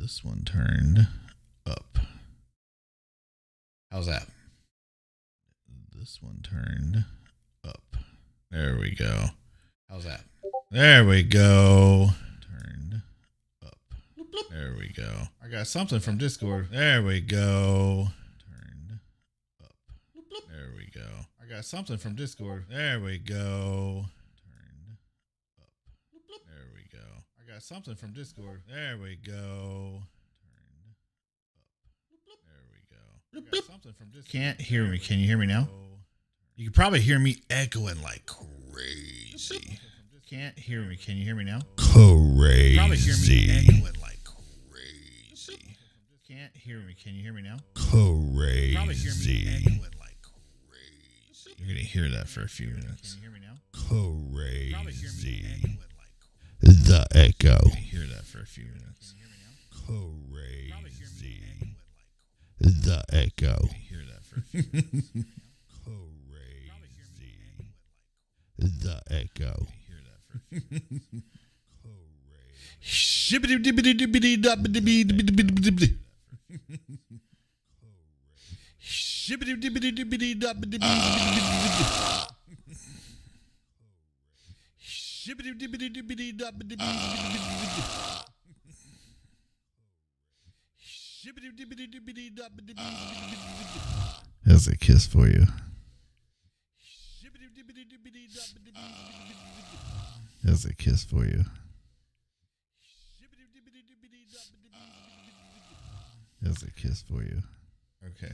This one turned up. How's that? This one turned up. There we go. How's that? There we go. Turned up. There we go. I got something from Discord. There we go. Turned up. There we go. I got something from Discord. There we go. Turned up. There we go. I got something from Discord. There we go. Turned up. There we go. I got something from Discord. Can't hear me. Can you hear me now? You can probably hear me echoing like crazy. Can't hear me. Can you hear me now? Crazy. Probably hear me echoing like crazy. Can't hear me. Can you hear me now? Crazy. Probably hear me echoing like crazy. You're gonna hear that for a few minutes. Can you hear me now? Crazy. Probably hear me echoing like crazy. The echo. You're gonna hear that for a few minutes. Can you hear me now? Crazy. Probably hear me echoing like the echo. You're gonna hear that for a few minutes. The echo. Shibbity dibbity dibbity dibbity dibbity. Shibbity dibbity dibbity dibbity. Shibbity dibbity dibbity dibbity. Shibbity dibbity dibbity dibbity. That's a kiss for you. That's a kiss for you. That's a kiss for you. Okay.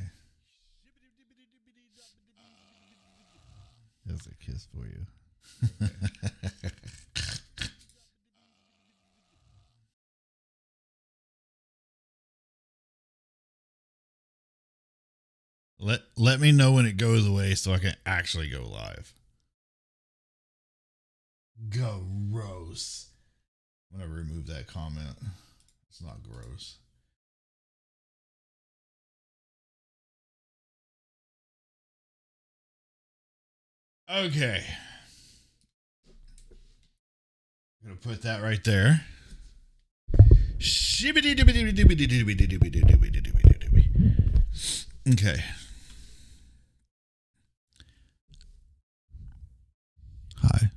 That's a kiss for you. Let me know when it goes away so I can actually go live. Gross. I'm gonna remove that comment. It's not gross. Okay. I'm gonna put that right there. Okay. Hi.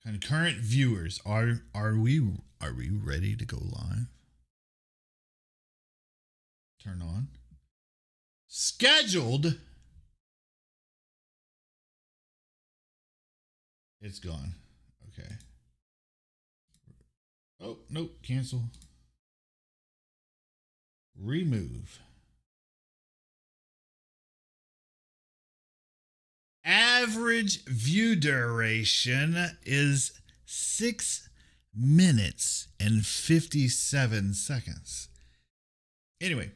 Concurrent viewers, are we ready to go live? Turn on. Scheduled. It's gone. Okay. Oh, nope, cancel. Remove. Average view duration is 6 minutes and 57 seconds. Anyway.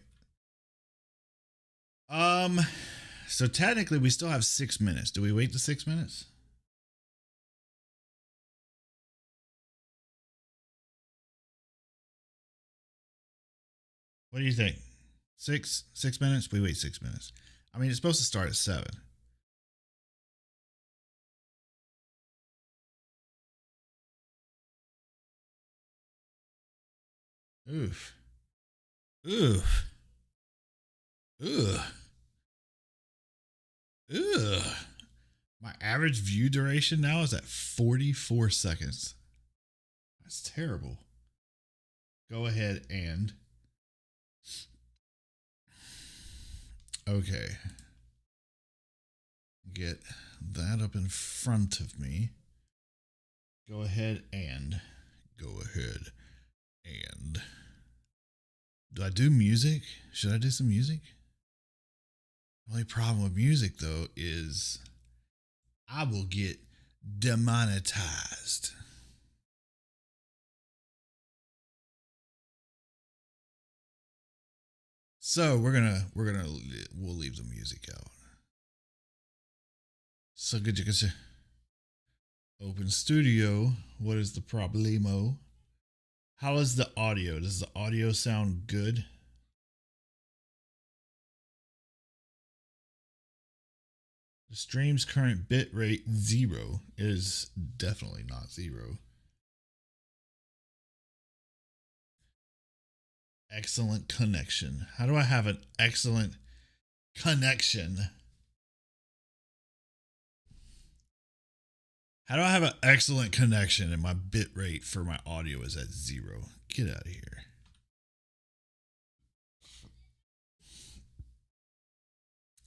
So technically we still have 6 minutes. Do we wait the 6 minutes? What do you think? 6 minutes? We wait 6 minutes. I mean, it's supposed to start at 7. Oof. Oof. Ugh. Ugh. My average view duration now is at 44 seconds. That's terrible. Go ahead and... Okay. Get that up in front of me. Go ahead and... Do I do music? Should I do some music? The only problem with music, though, is I will get demonetized. So we'll leave the music out. So good you can see. Open Studio. What is the problemo? How is the audio? Does the audio sound good? The stream's current bit rate 0 is definitely not 0. Excellent connection. How do I have an excellent connection? How do I have an excellent connection and my bit rate for my audio is at 0? Get out of here.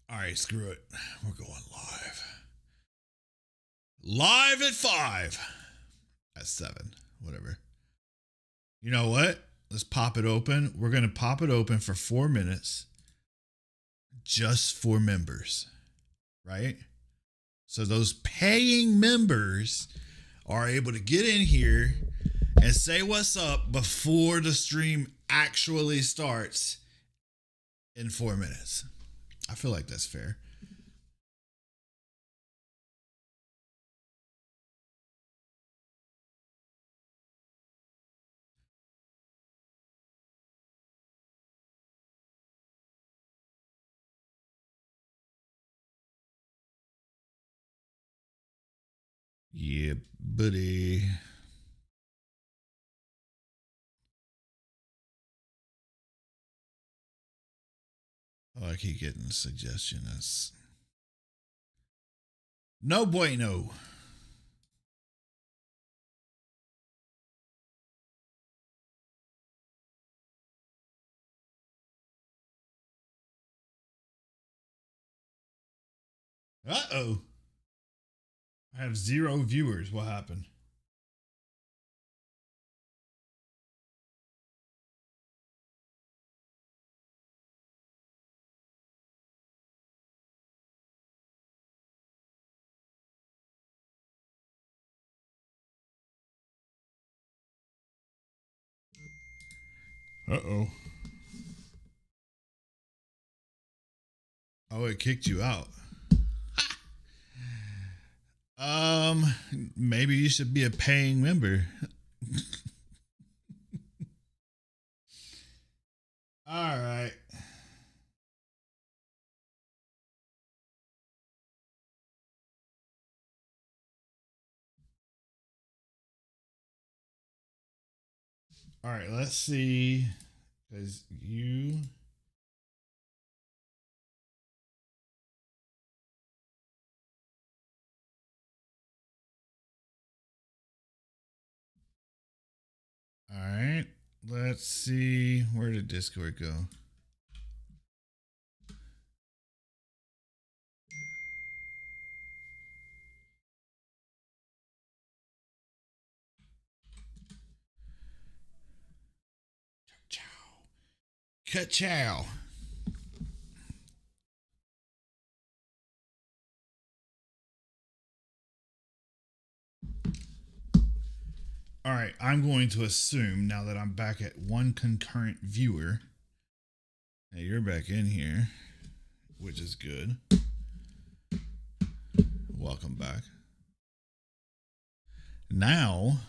All right, screw it. We're going live. Live at 5. At 7. Whatever. You know what? Let's pop it open. We're going to pop it open for 4 minutes just for members, right? So those paying members are able to get in here and say what's up before the stream actually starts in 4 minutes. I feel like that's fair. Yeah, buddy. Oh, I keep getting a suggestion. That's no bueno. Uh-oh. I have 0 viewers. What happened? Uh-oh. Oh, it kicked you out. Maybe you should be a paying member. All right. All right, let's see. Because you. All right. Let's see. Where did Discord go? Ka-chow. All right, I'm going to assume now that I'm back at 1 concurrent viewer. Now you're back in here, which is good. Welcome back. Now,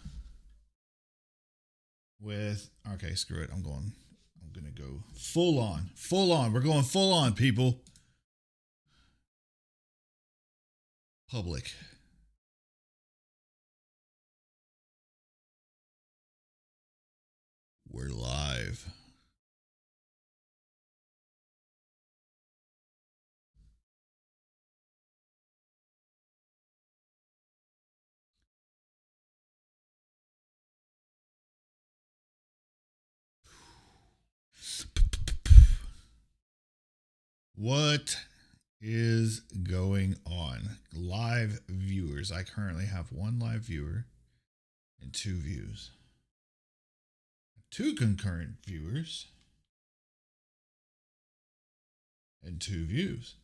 okay, screw it. I'm going to go full on. We're going full on, people. Public. We're live. What is going on? Live viewers. I currently have 1 live viewer and 2 views. 2 concurrent viewers and 2 views.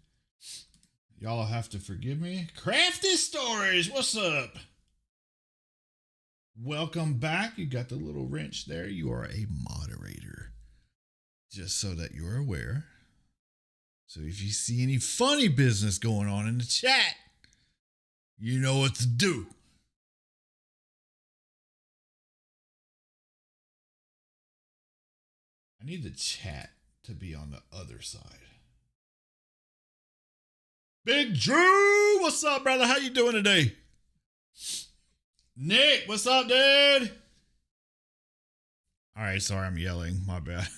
Y'all have to forgive me. Crafty Stories, what's up? Welcome back. You got the little wrench there. You are a moderator. Just so that you're aware. So if you see any funny business going on in the chat, you know what to do. I need the chat to be on the other side. Big Drew, what's up, brother? How you doing today? Nick, what's up, dude? All right, sorry, I'm yelling. My bad.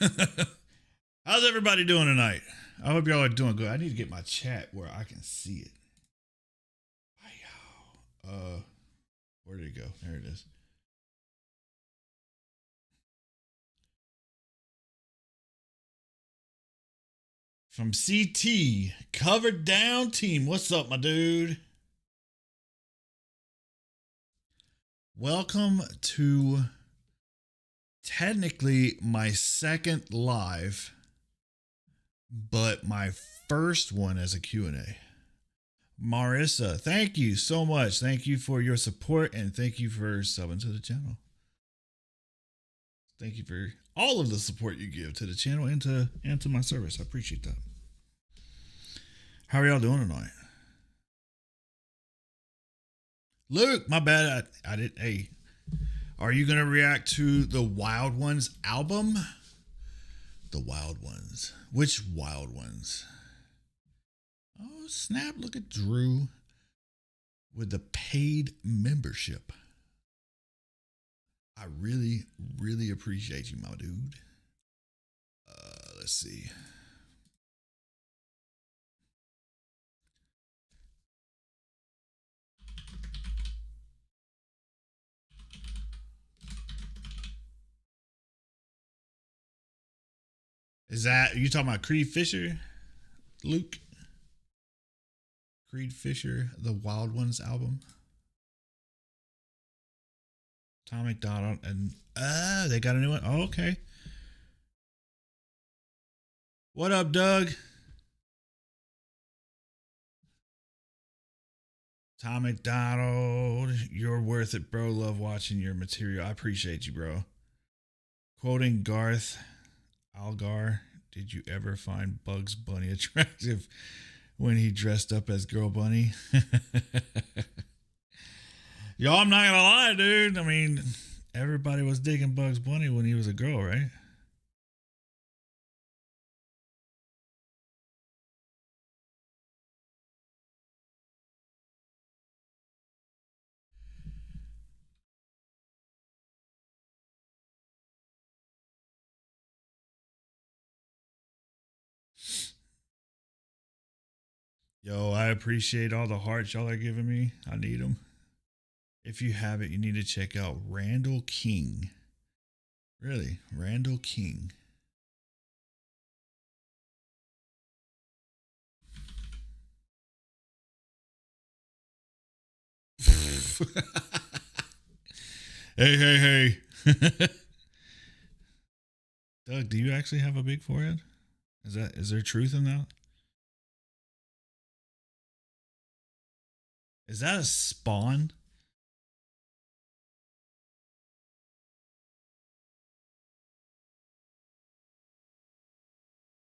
How's everybody doing tonight? I hope y'all are doing good. I need to get my chat where I can see it. Where did it go? There it is. From CT, Covered Down Team. What's up, my dude? Welcome to technically my second live, but my first one as a Q&A. Marissa, thank you so much. Thank you for your support and thank you for subbing to the channel. Thank you for all of the support you give to the channel and to my service. I appreciate that. How are y'all doing tonight? Luke, my bad. I didn't. Hey, are you gonna react to the Wild Ones album? The Wild Ones. Which Wild Ones? Oh, snap. Look at Drew with the paid membership. I really, really appreciate you, my dude. Let's see. Is that, are you talking about Creed Fisher, Luke? Creed Fisher, the Wild Ones album. Tom McDonald and they got a new one. Oh, okay. What up, Doug? Tom McDonald, you're worth it, bro. Love watching your material. I appreciate you, bro. Quoting Garth Algar, did you ever find Bugs Bunny attractive when he dressed up as Girl Bunny? Yo, I'm not gonna lie, dude. I mean, everybody was digging Bugs Bunny when he was a girl, right? Yo, I appreciate all the hearts y'all are giving me. I need them. If you haven't, you need to check out Randall King. Really, Randall King. Hey. Doug, do you actually have a big forehead? Is there truth in that? Is that a spawn?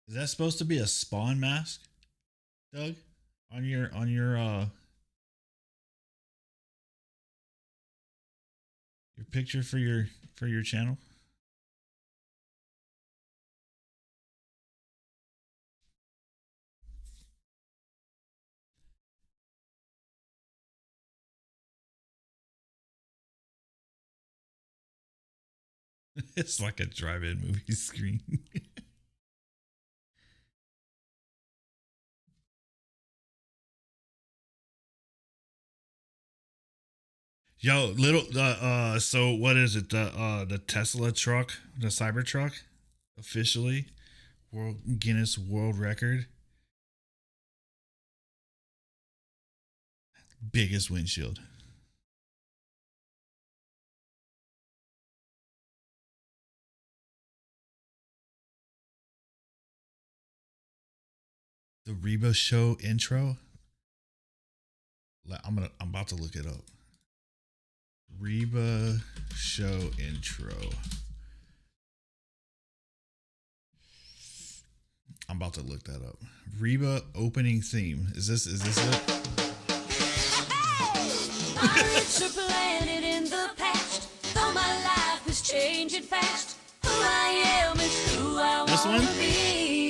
Is that supposed to be a spawn mask, Doug? On your picture for your channel? It's like a drive-in movie screen. Yo, little so what is it? The Tesla truck, the Cybertruck, officially Guinness World Record. Biggest windshield. The Reba Show intro. I'm about to look it up. Reba Show intro. I'm about to look that up. Reba opening theme. Is this it? Pirates are planted in the past. Though my life is changing fast. Who I am is who I want to be.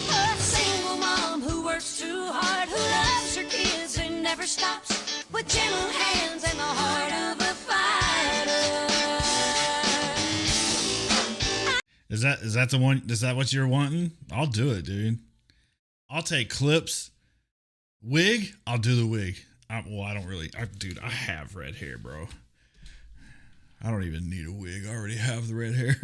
A single mom who works too hard, who loves her kids and never stops, with gentle hands and the heart of a fighter. Is that the one? Is that what you're wanting? I'll do it, dude. I'll take clips. Wig? I'll do the wig. I don't really. Dude, I have red hair, bro. I don't even need a wig. I already have the red hair.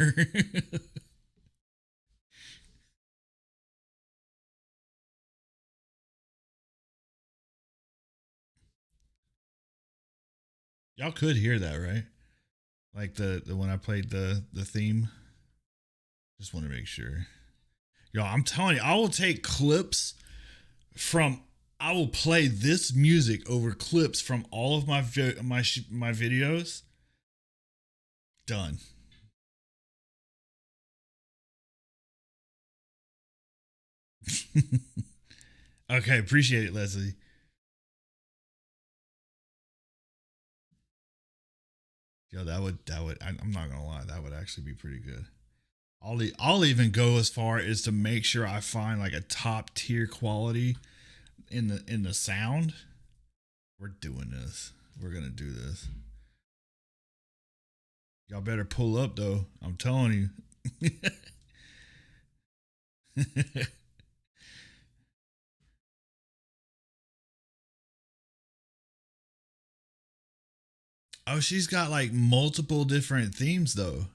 Y'all could hear that, right? Like the when I played the theme. Just want to make sure. Y'all, I'm telling you, I will take clips from. I will play this music over clips from all of my videos. Done. Okay, appreciate it, Leslie. Yo, that would. I'm not gonna lie, that would actually be pretty good. I'll even go as far as to make sure I find like a top tier quality in the sound. We're doing this. We're gonna do this. Y'all better pull up though. I'm telling you. Oh, she's got like multiple different themes though.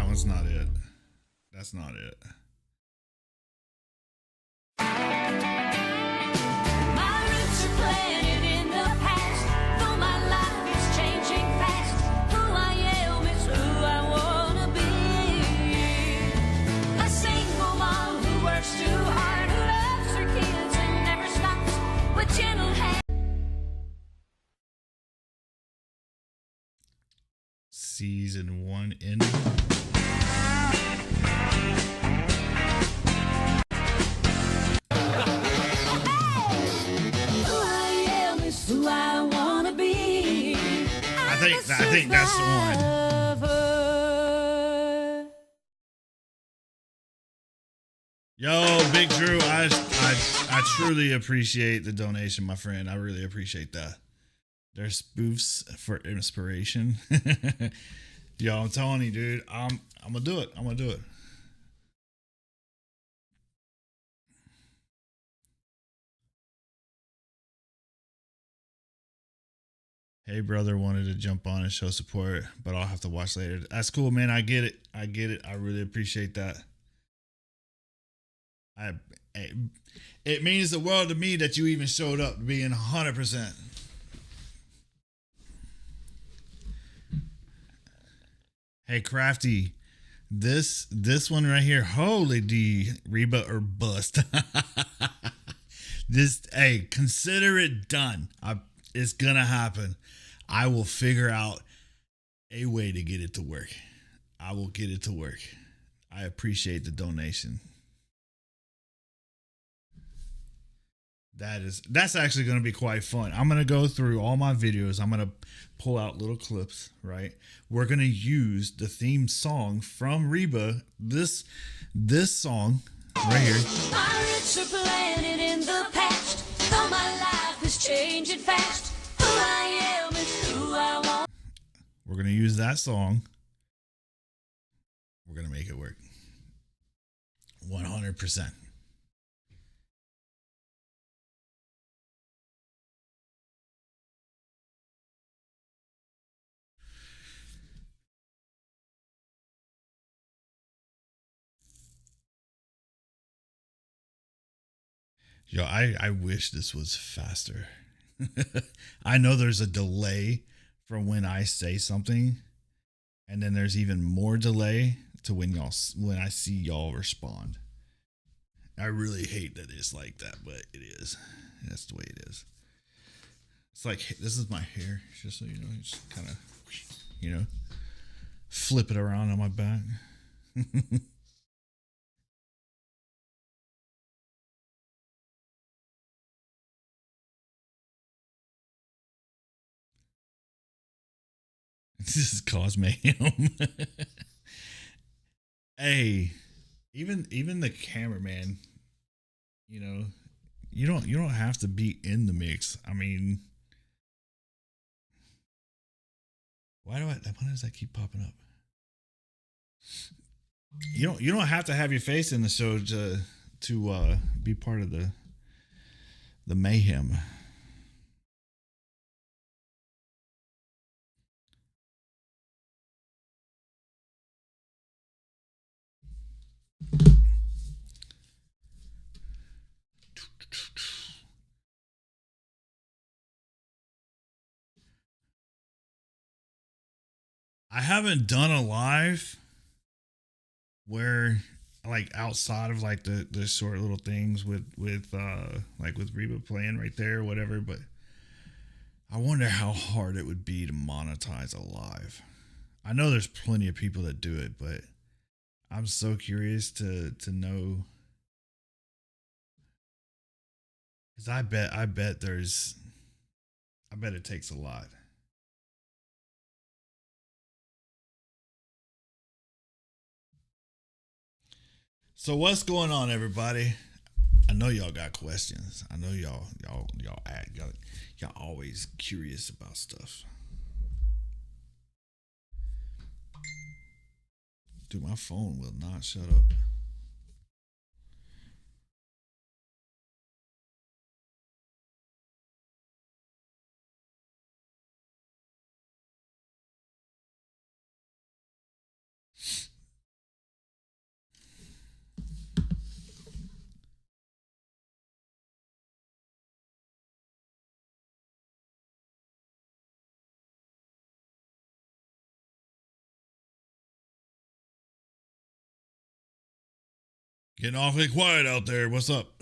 That's not it. That's not it. My roots are planted in the past, though my life is changing fast. Who I am is who I wanna be. A single mom who works too hard, who loves her kids and never stops with gentle hands. Season 1 in. Who I wanna be. I think that's the one. Yo, Big Drew, I truly appreciate the donation, my friend. I really appreciate that. There's spoofs for inspiration. Yo, I'm telling you, dude, I'm gonna do it. I'm gonna do it. Hey, brother, wanted to jump on and show support, but I'll have to watch later. That's cool, man. I get it. I get it. I really appreciate that. It means the world to me that you even showed up being 100%. Hey, Crafty, this one right here, holy D, Reba or bust. Hey, consider it done. It's gonna happen. I will figure out a way to get it to work. I will get it to work. I appreciate the donation. That's actually going to be quite fun. I'm going to go through all my videos. I'm going to pull out little clips, right? We're going to use the theme song from Reba. This song right here. My roots are planted in the past, though my life is changing fast. Who I am is who I want. We're going to use that song. We're going to make it work. 100%. Yo, I wish this was faster. I know there's a delay from when I say something, and then there's even more delay to when I see y'all respond. I really hate that it's like that, but it is. That's the way it is. It's like, this is my hair, just so you know, just kind of, flip it around on my back. This is cause mayhem. Hey, Even the cameraman, you know, you don't have to be in the mix. I mean, why does that keep popping up? You don't have to have your face in the show to be part of the mayhem. I haven't done a live where like outside of like the short little things with like with Reba playing right there or whatever, but I wonder how hard it would be to monetize a live. I know there's plenty of people that do it, but I'm so curious to know, because I bet it takes a lot. So what's going on, everybody? I know y'all got questions. I know y'all always curious about stuff. Dude, my phone will not shut up. Getting awfully quiet out there. What's up?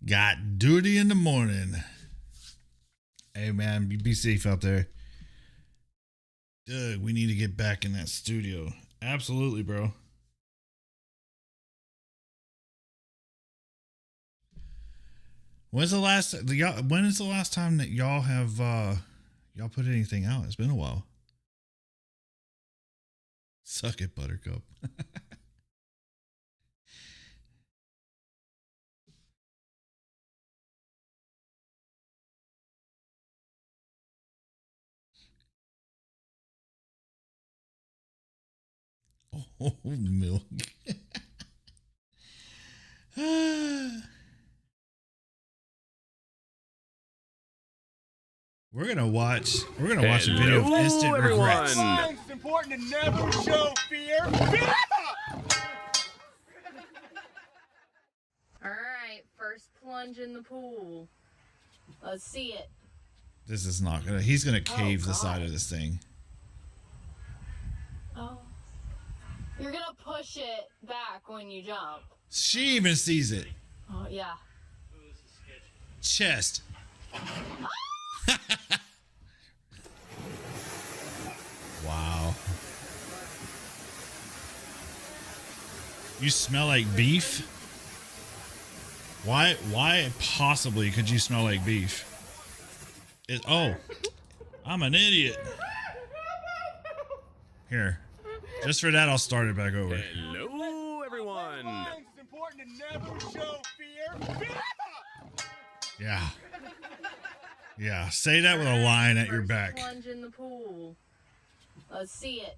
Got duty in the morning. Hey man, be safe out there. Doug, we need to get back in that studio. Absolutely, bro. When is the last time that y'all have y'all put anything out? It's been a while. Suck it, Buttercup. Oh, milk. We're gonna watch a video of instant regrets. It's important to never show fear. All right, first plunge in the pool. Let's see it. This is not gonna. He's gonna cave the side of this thing. Oh. You're gonna push it back when you jump. She even sees it. Oh, yeah. Chest. Wow. You smell like beef? Why possibly could you smell like beef? Oh, I'm an idiot. Here. Just for that, I'll start it back over. Hello, everyone. It's important to never show fear. Yeah. Yeah. Say that with a line at your First back. Plunge in the pool. Let's see it.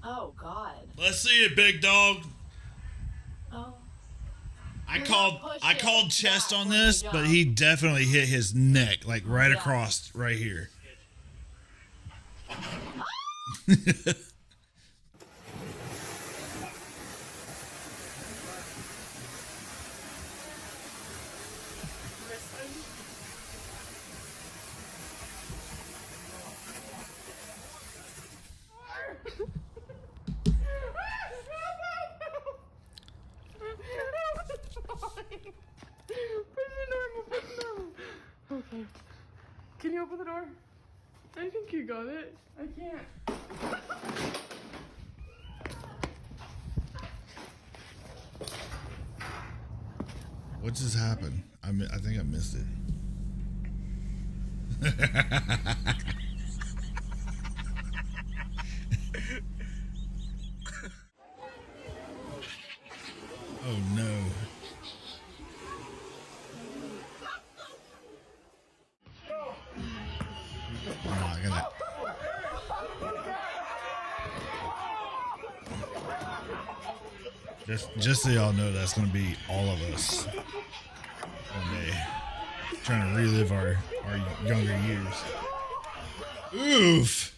Oh, God. Let's see it, big dog. Oh. I called chest on this, but he definitely hit his neck, like right across right here. Okay. I think you got it. I can't. What just happened? I think I missed it. Oh no. I'm not gonna. Just so y'all know, that's gonna be all of us one day, trying to relive our younger years. Oof.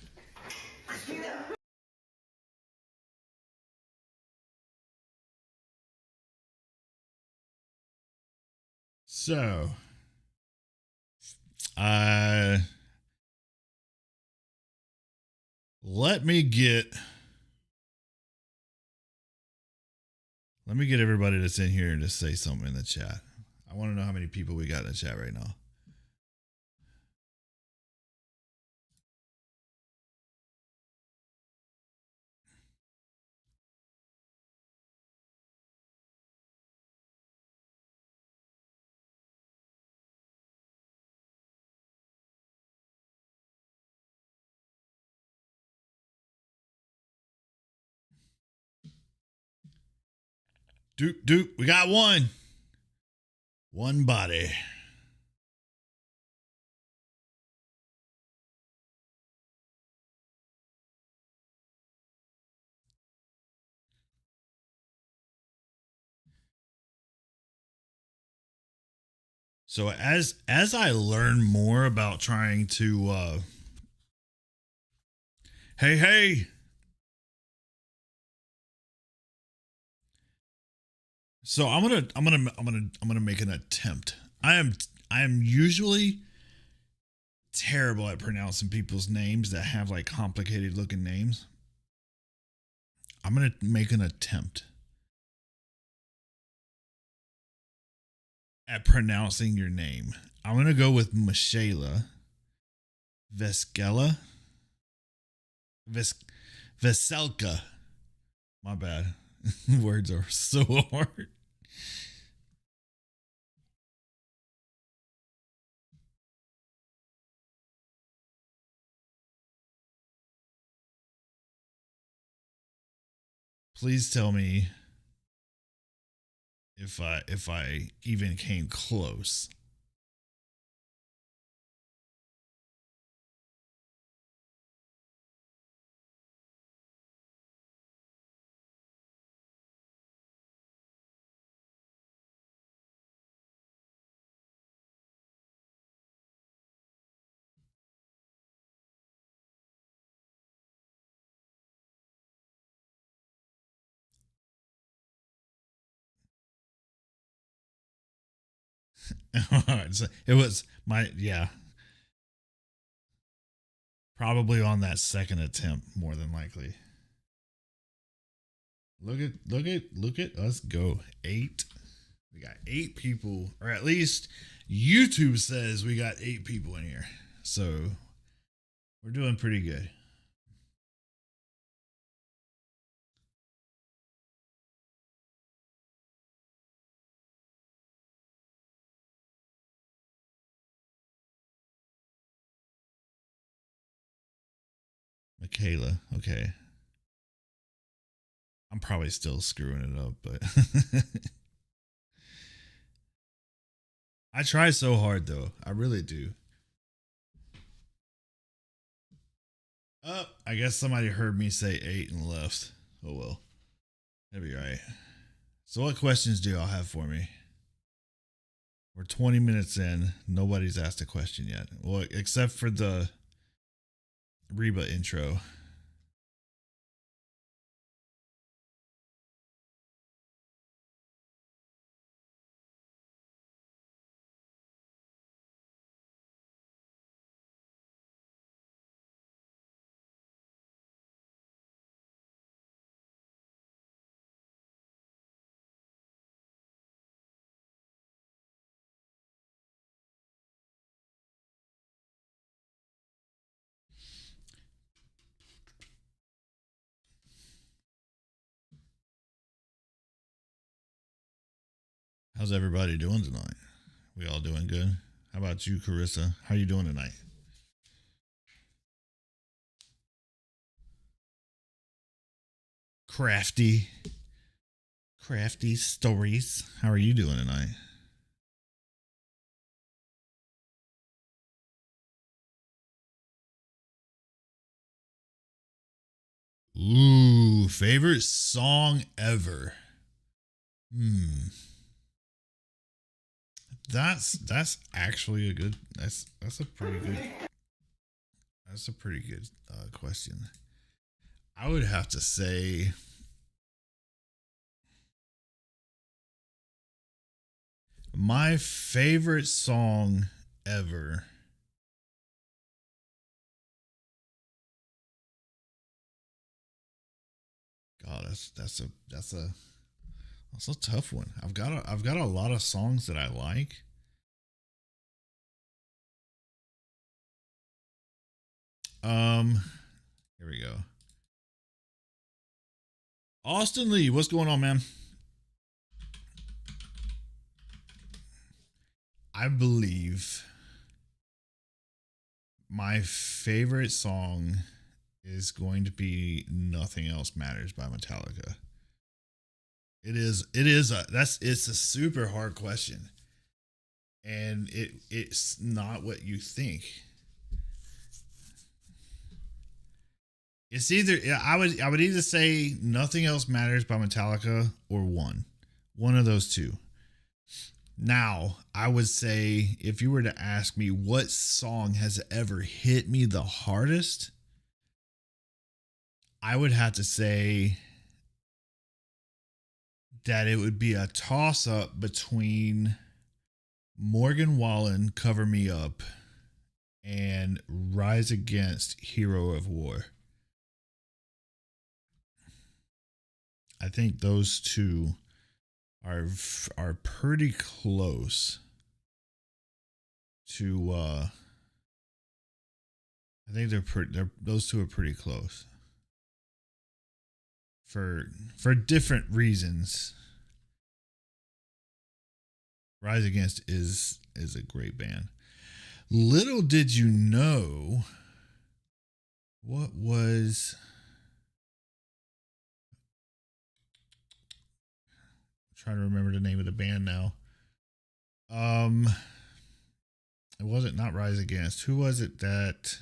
So, let me get everybody that's in here to say something in the chat. I want to know how many people we got in the chat right now. Doop, we got one body. So as I learn more about trying to hey. So I'm gonna make an attempt. I am usually terrible at pronouncing people's names that have like complicated looking names. I'm gonna make an attempt at pronouncing your name. I'm gonna go with Michaela Veskela Veselka. My bad. Words are so hard. Please tell me if I even came close. It was probably on that second attempt more than likely. Look at us go. 8. We got 8 people, or at least YouTube says we got 8 people in here. So we're doing pretty good. Michaela, okay. I'm probably still screwing it up, but I try so hard though. I really do. Oh, I guess somebody heard me say 8 and left. Oh well. That'd be right. So what questions do y'all have for me? We're 20 minutes in. Nobody's asked a question yet. Well, except for the Reba intro. How's everybody doing tonight? We all doing good? How about you, Carissa? How you doing tonight? Crafty Stories. How are you doing tonight? Ooh, favorite song ever. That's actually a good that's a pretty good question. I would have to say my favorite song ever. God, that's a tough one. I've got a lot of songs that I like. Here we go. Austin Lee, what's going on, man? I believe my favorite song is going to be Nothing Else Matters by Metallica. It's a super hard question. And it's not what you think. It's either I would either say Nothing Else Matters by Metallica or one of those two. Now, I would say if you were to ask me what song has ever hit me the hardest, I would have to say that it would be a toss up between Morgan Wallen, Cover Me Up, and Rise Against, Hero of War. I think those two are pretty close to I think those two are pretty close for different reasons. Rise Against is a great band. Little did you know what was trying to remember the name of the band now. It wasn't not Rise Against. Who was it that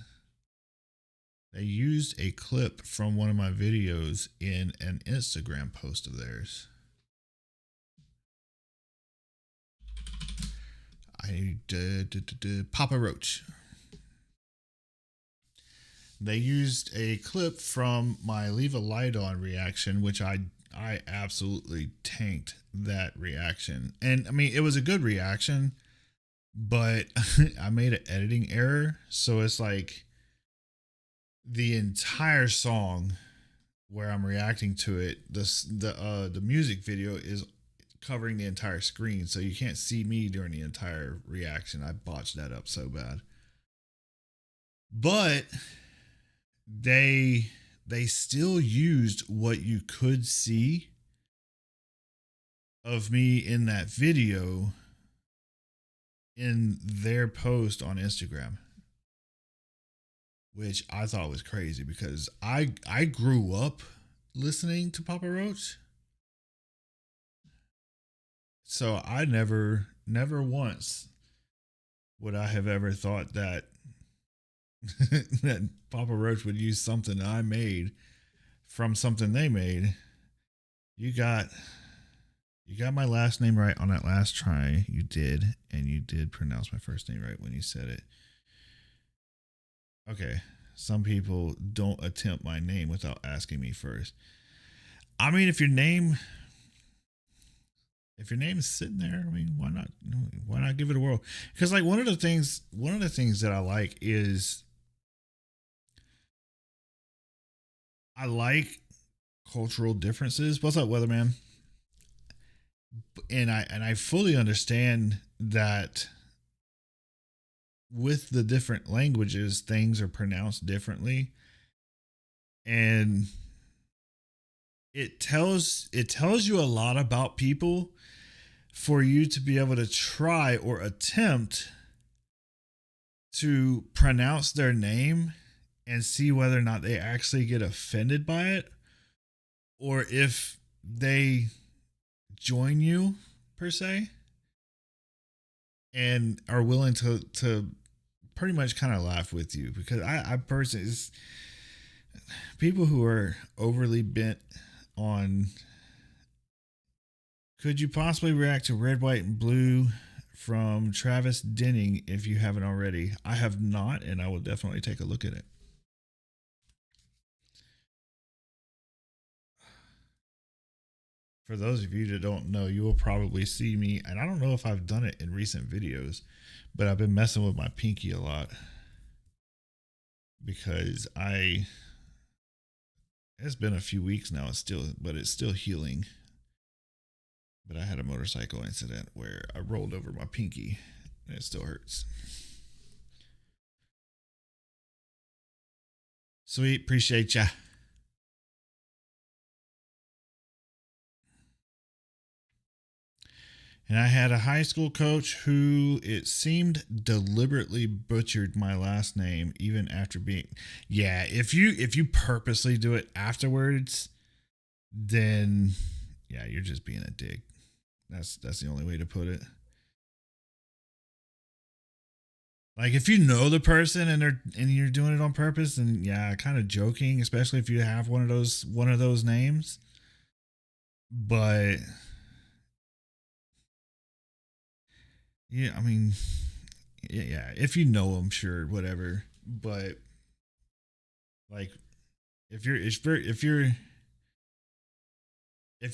they used a clip from one of my videos in an Instagram post of theirs? I did Papa Roach. They used a clip from my Leave a Light On reaction, which I absolutely tanked that reaction. And I mean, it was a good reaction, but I made an editing error. So it's like the entire song where I'm reacting to it, the music video is covering the entire screen. So you can't see me during the entire reaction. I botched that up so bad. But they still used what you could see of me in that video in their post on Instagram, which I thought was crazy because I grew up listening to Papa Roach. So I never once would I have ever thought that that Papa Roach would use something I made from something they made. You got my last name right on that last try. You did, and you did pronounce my first name right when you said it. Okay. Some people don't attempt my name without asking me first. I mean, if your name is sitting there, I mean, why not give it a whirl? Because like one of the things that I like is I like cultural differences. What's up, Weatherman? And I fully understand that with the different languages, things are pronounced differently. And it tells you a lot about people for you to be able to try or attempt to pronounce their name and see whether or not they actually get offended by it, or if they join you per se and are willing to pretty much kind of laugh with you. Because I personally, people who are overly bent on, could you possibly react to Red, White, and Blue from Travis Denning if you haven't already? I have not, and I will definitely take a look at it. For those of you that don't know, you will probably see me, and I don't know if I've done it in recent videos, but I've been messing with my pinky a lot because it's been a few weeks now, it's still healing. But I had a motorcycle incident where I rolled over my pinky and it still hurts. Sweet, appreciate ya. And I had a high school coach who, it seemed, deliberately butchered my last name even after being. Yeah, if you purposely do it afterwards, then yeah, you're just being a dick. That's the only way to put it. Like, if you know the person and you're doing it on purpose, and yeah, kind of joking, especially if you have one of those names. But yeah, I mean, yeah, if you know them, sure, whatever. But like, if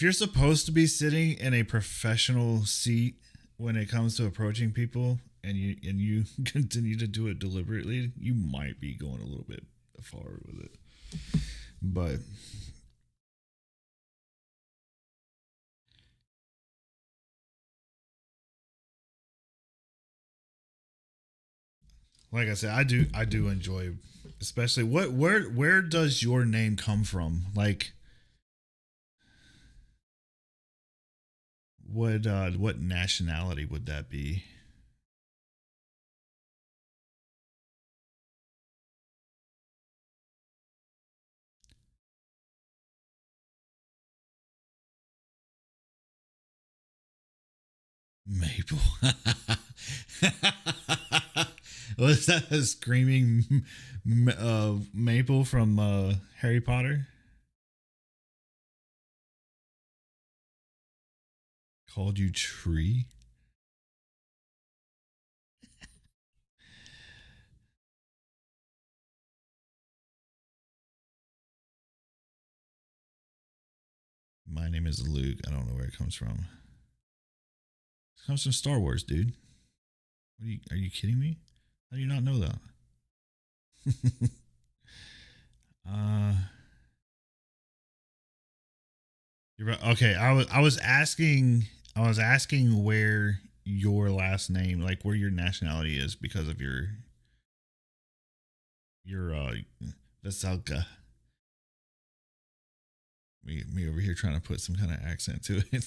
you're supposed to be sitting in a professional seat when it comes to approaching people, and you continue to do it deliberately, you might be going a little bit far with it. But like I said, I do enjoy, especially where does your name come from? Like, what nationality would that be? Maple. Was that a screaming Maple from Harry Potter? Called you tree? My name is Luke. I don't know where it comes from. It comes from Star Wars, dude. Are you kidding me? How do you not know that? You're right. Okay, I was asking where your last name, like where your nationality is, because of your Veselka. Me over here trying to put some kind of accent to it.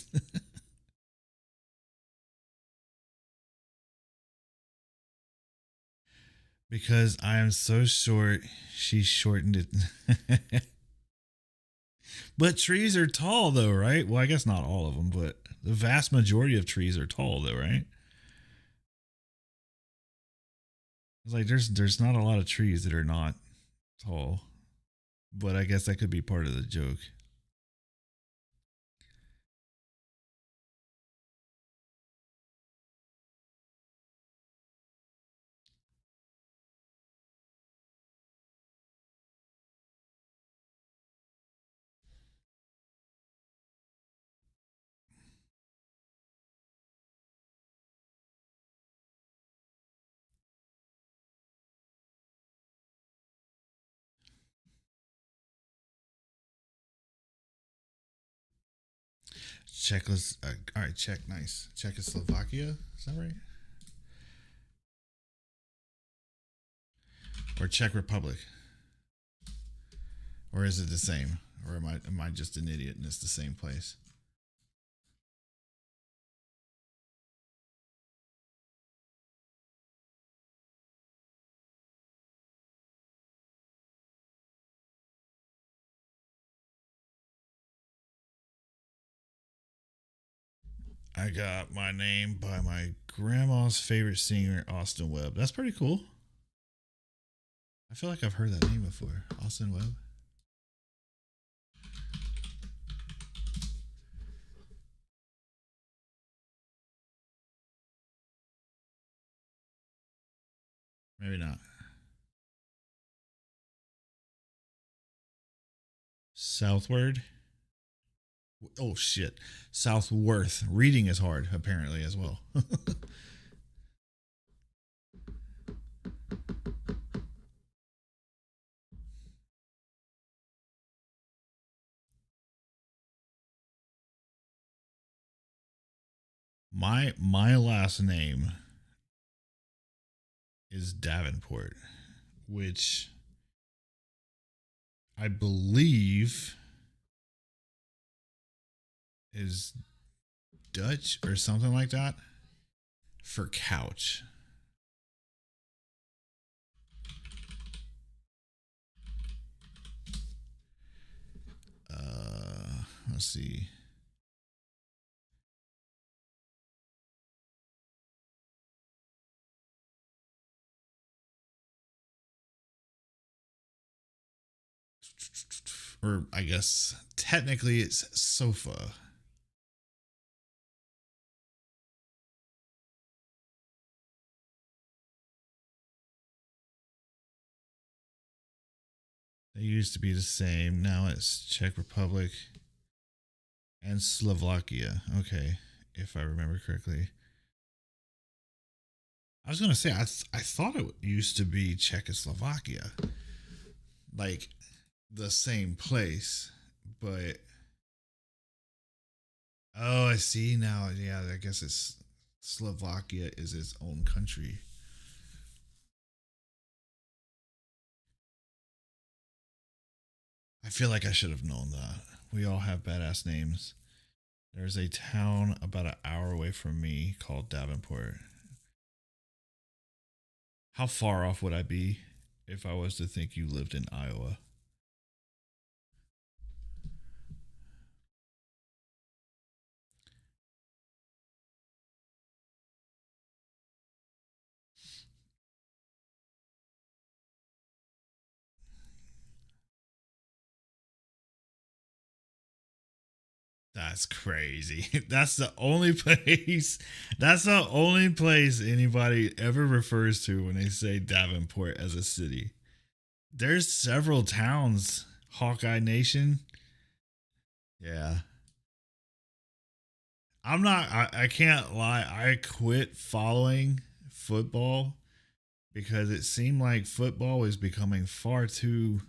Because I am so short, she shortened it. But trees are tall, though, right? Well, I guess not all of them, but the vast majority of trees are tall, though, right? It's like there's not a lot of trees that are not tall, but I guess that could be part of the joke. All right, Czech, nice. Czechoslovakia, is that right? Or Czech Republic? Or is it the same? Or am I just an idiot and it's the same place? I got my name by my grandma's favorite singer, Austin Webb. That's pretty cool. I feel like I've heard that name before. Austin Webb. Maybe not. Southward. Oh shit. Southworth. Reading is hard, apparently, as well. My last name is Davenport, which I believe is Dutch or something like that for couch. Let's see. Or I guess technically it's sofa. They used to be the same. Now it's Czech Republic and Slovakia. Okay, if I remember correctly. I was gonna say I thought it used to be Czechoslovakia, like the same place, but oh, I see now. Yeah, I guess it's Slovakia is its own country. I feel like I should have known that. We all have badass names. There's a town about an hour away from me called Davenport. How far off would I be if I was to think you lived in Iowa? That's crazy. That's the only place. That's the only place anybody ever refers to when they say Davenport as a city. There's several towns. Hawkeye Nation. Yeah. I'm not. I can't lie. I quit following football because it seemed like football was becoming far too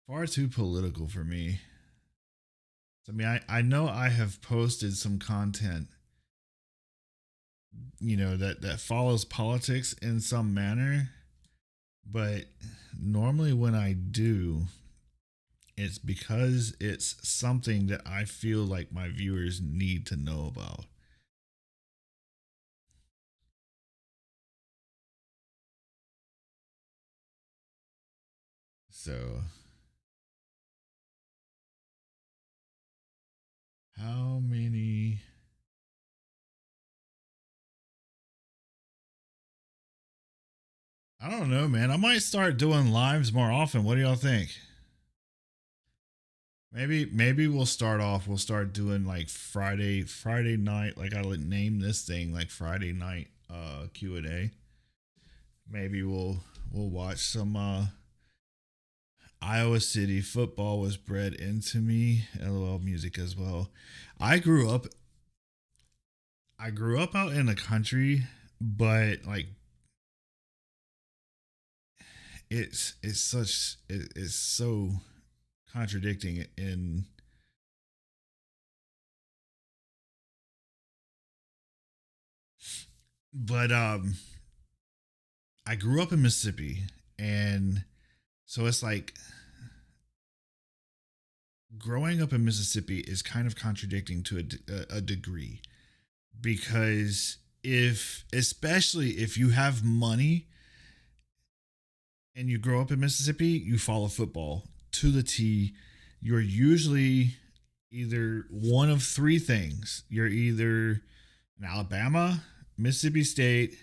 political for me. I mean, I know I have posted some content, that follows politics in some manner, but normally when I do, it's because it's something that I feel like my viewers need to know about. So, how many? I don't know, man. I might start doing lives more often. What do y'all think? Maybe we'll start off. We'll start doing like Friday night. Like I would name this thing like Friday night Q&A. Maybe we'll watch some Iowa City football was bred into me. LOL music as well. I grew up out in the country, but like it's so contradicting in but I grew up in Mississippi, and so it's like growing up in Mississippi is kind of contradicting to a degree, because especially if you have money and you grow up in Mississippi, you follow football to the T. You're usually either one of three things. You're either an Alabama, Mississippi State,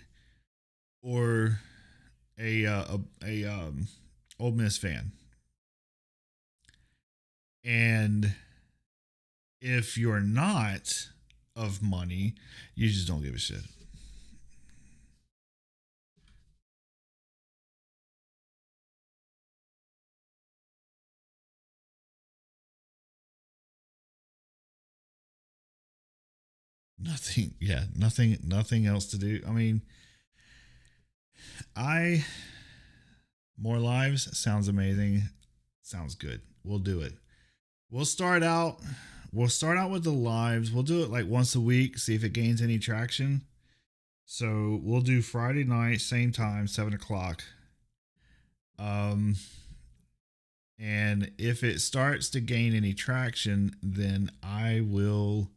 or a Ole Miss fan. And if you're not of money, you just don't give a shit. Nothing else to do. I mean, more lives sounds amazing. Sounds good. We'll do it. We'll start out with the lives. We'll do it like once a week, see if it gains any traction. So we'll do Friday night, same time, 7:00. And if it starts to gain any traction, then I will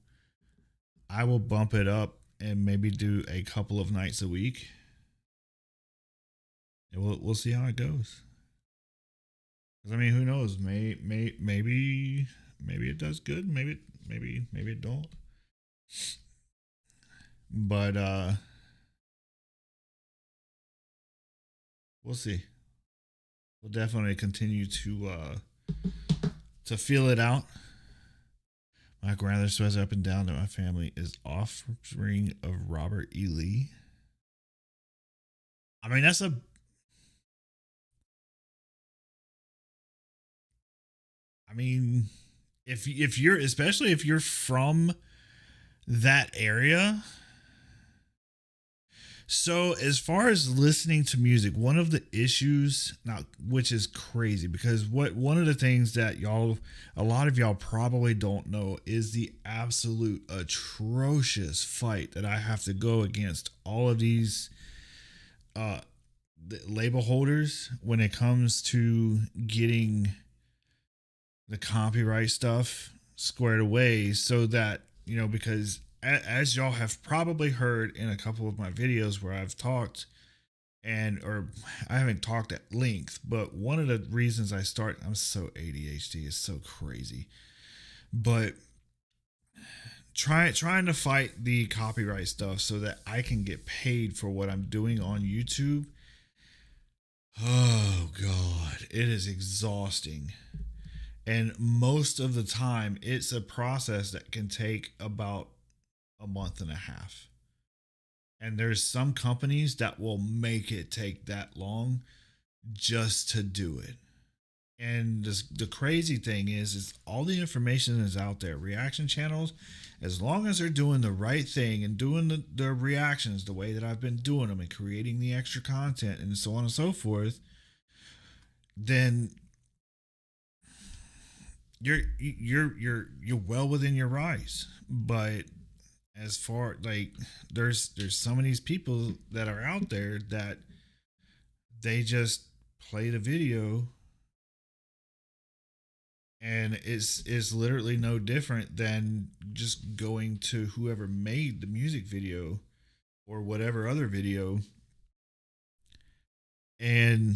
bump it up and maybe do a couple of nights a week. And we'll see how it goes. Because I mean, who knows? Maybe it does good. Maybe it don't. But we'll see. We'll definitely continue to feel it out. My grandmother swears up and down that my family is offspring of Robert E. Lee. I mean, if you're, especially if you're from that area. So as far as listening to music, one of the issues now, which is crazy because one of the things that a lot of y'all probably don't know is the absolute atrocious fight that I have to go against all of these the label holders when it comes to getting the copyright stuff squared away, so that, because as y'all have probably heard in a couple of my videos where I've talked or I haven't talked at length, but one of the reasons I'm so ADHD, is so crazy, but trying to fight the copyright stuff so that I can get paid for what I'm doing on YouTube. Oh God, it is exhausting. And most of the time it's a process that can take about a month and a half. And there's some companies that will make it take that long just to do it. And the crazy thing is all the information is out there. Reaction channels, as long as they're doing the right thing and doing the reactions the way that I've been doing them and creating the extra content and so on and so forth, then you're well within your rights. But as far like there's some of these people that are out there that they just play the video and it's literally no different than just going to whoever made the music video or whatever other video and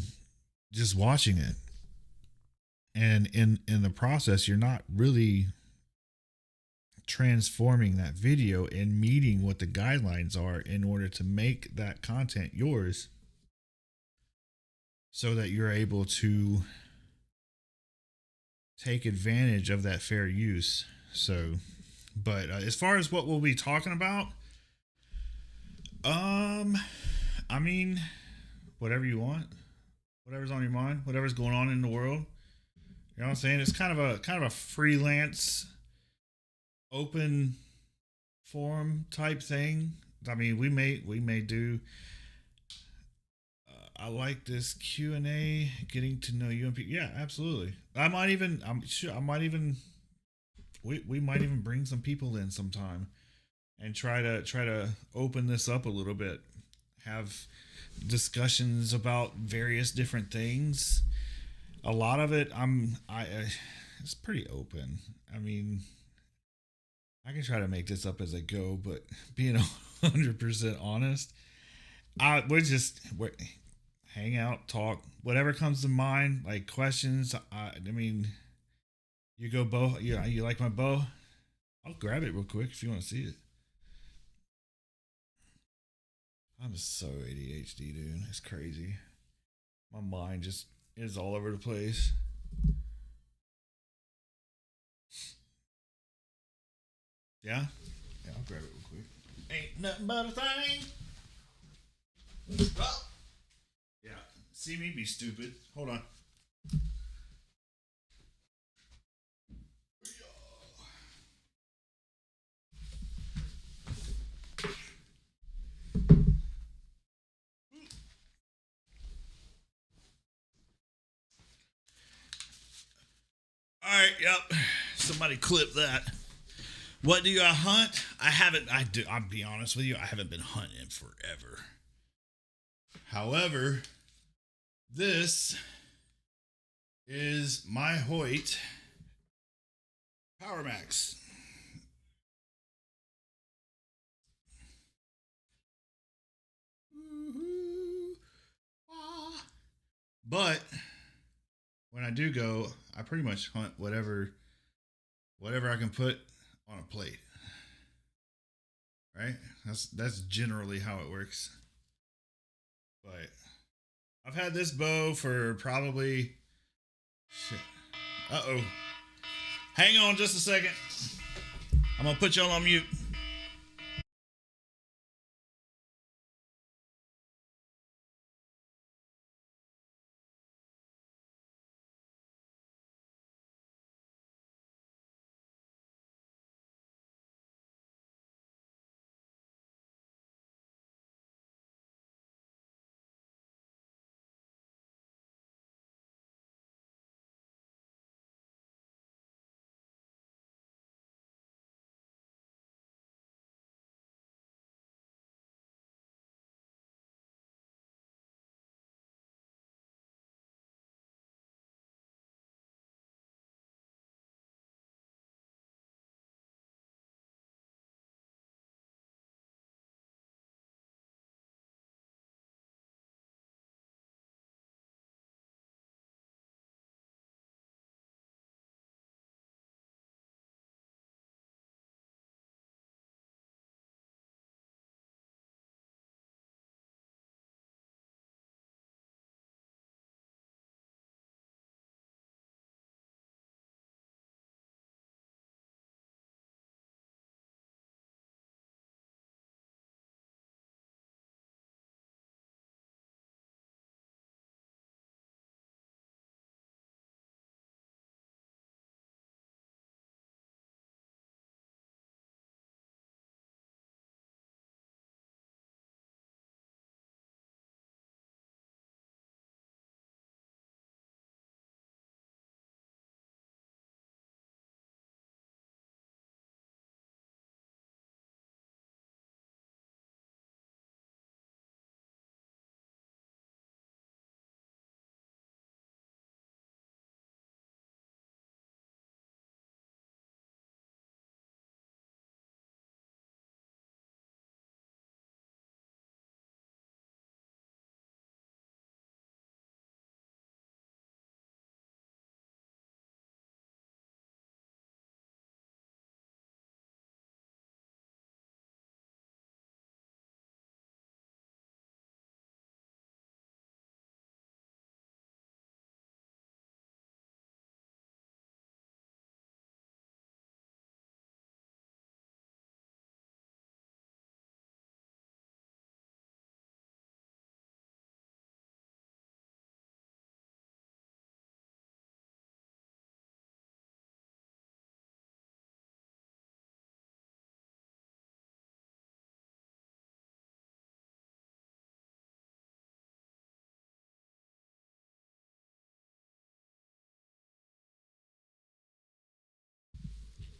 just watching it. And in the process, you're not really transforming that video and meeting what the guidelines are in order to make that content yours so that you're able to take advantage of that fair use. So, but as far as what we'll be talking about, I mean, whatever you want, whatever's on your mind, whatever's going on in the world. You know what I'm saying? It's kind of a freelance, open forum type thing. I mean, we may do. I like this Q&A, getting to know you and people. Yeah, absolutely. We might even bring some people in sometime and try to open this up a little bit. Have discussions about various different things. A lot of it, it's pretty open. I mean, I can try to make this up as I go, but being 100% honest, we're hang out, talk, whatever comes to mind, like questions. I mean, you go bow. You like my bow? I'll grab it real quick if you want to see it. I'm so ADHD, dude. It's crazy. My mind just is all over the place. Yeah? Yeah, I'll grab it real quick. Ain't nothing but a thing. Oh. Yeah. See me be stupid. Hold on. All right, yep. Somebody clip that. What do I hunt? I'll be honest with you, I haven't been hunting in forever. However, this is my Hoyt Power Max. But when I do go, I pretty much hunt whatever I can put on a plate. Right? That's generally how it works. But I've had this bow for probably shit. Uh-oh. Hang on just a second. I'm gonna put y'all on mute.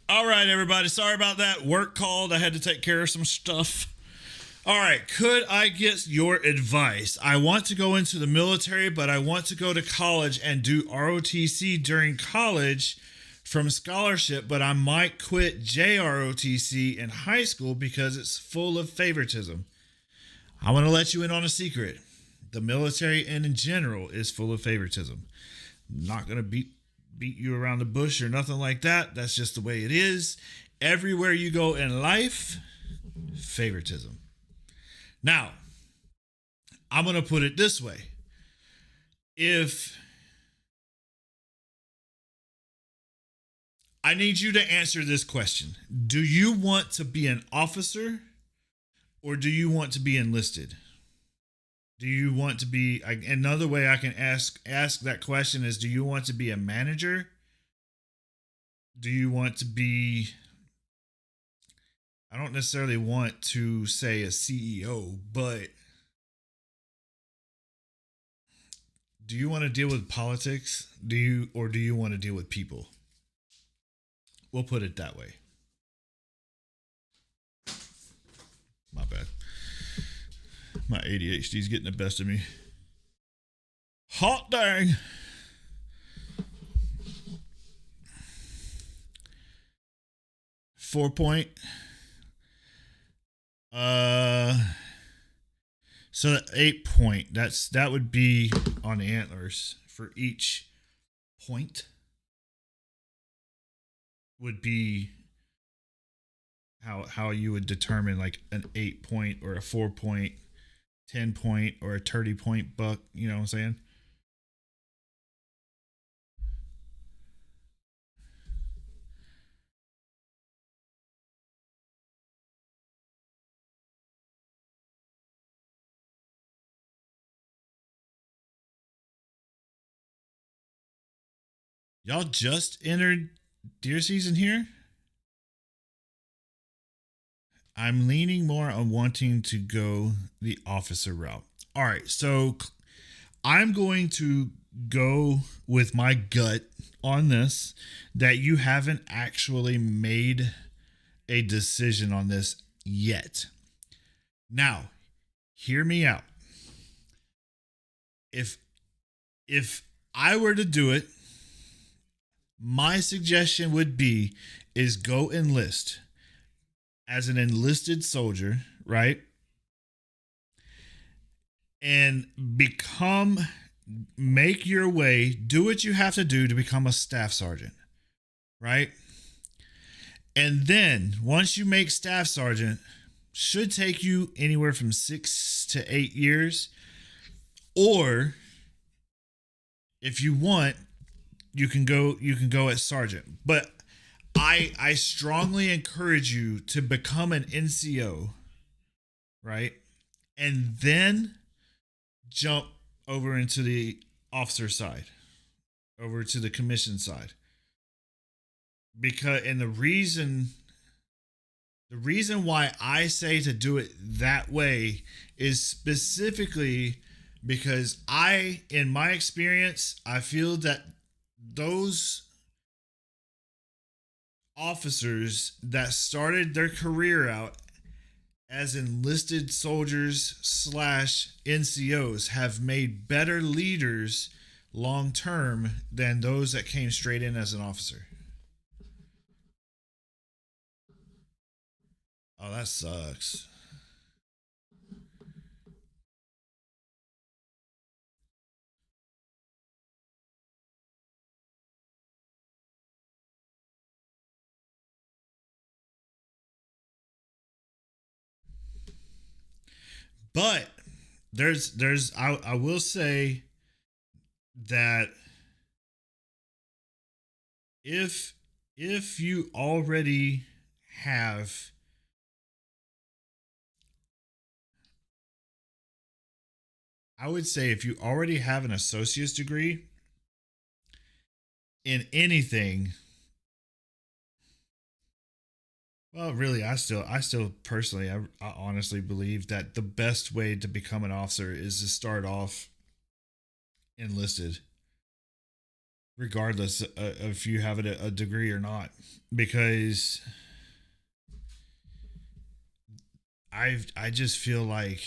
All right, everybody. Sorry about that. Work called. I had to take care of some stuff. All right. Could I get your advice? I want to go into the military, but I want to go to college and do ROTC during college from scholarship, but I might quit JROTC in high school because it's full of favoritism. I want to let you in on a secret. The military and in general is full of favoritism. Not going to beat you around the bush or nothing like that. That's just the way it is. Everywhere you go in life, favoritism. Now, I'm going to put it this way. If I need you to answer this question, do you want to be an officer or do you want to be enlisted? Do you want to be, another way I can ask that question is, do you want to be a manager? Do you want to be, I don't necessarily want to say a CEO, but do you want to deal with politics? Do you want to deal with people? We'll put it that way. My bad. My ADHD is getting the best of me. Hot dang. Four point. So 8 point. That would be on the antlers for each point. Would be how you would determine like an 8 point or a 4 point, 10 point, or a 30 point buck. You know what I'm saying? Y'all just entered deer season here? I'm leaning more on wanting to go the officer route. All right, so I'm going to go with my gut on this, that you haven't actually made a decision on this yet. Now, hear me out. If I were to do it, my suggestion would be is go enlist as an enlisted soldier, right? And make your way, do what you have to do to become a staff sergeant, right? And then once you make staff sergeant, should take you anywhere from 6 to 8 years. Or if you want, you can go as sergeant. But I strongly encourage you to become an NCO, right? And then jump over into the officer side, over to the commission side. The reason why I say to do it that way is specifically because in my experience, I feel that those officers that started their career out as enlisted soldiers / NCOs have made better leaders long term than those that came straight in as an officer. Oh, that sucks. But I will say that if you already have I would say if you already have an associate's degree in anything, well, really, I still personally, I honestly believe that the best way to become an officer is to start off enlisted, regardless of if you have a degree or not, because I just feel like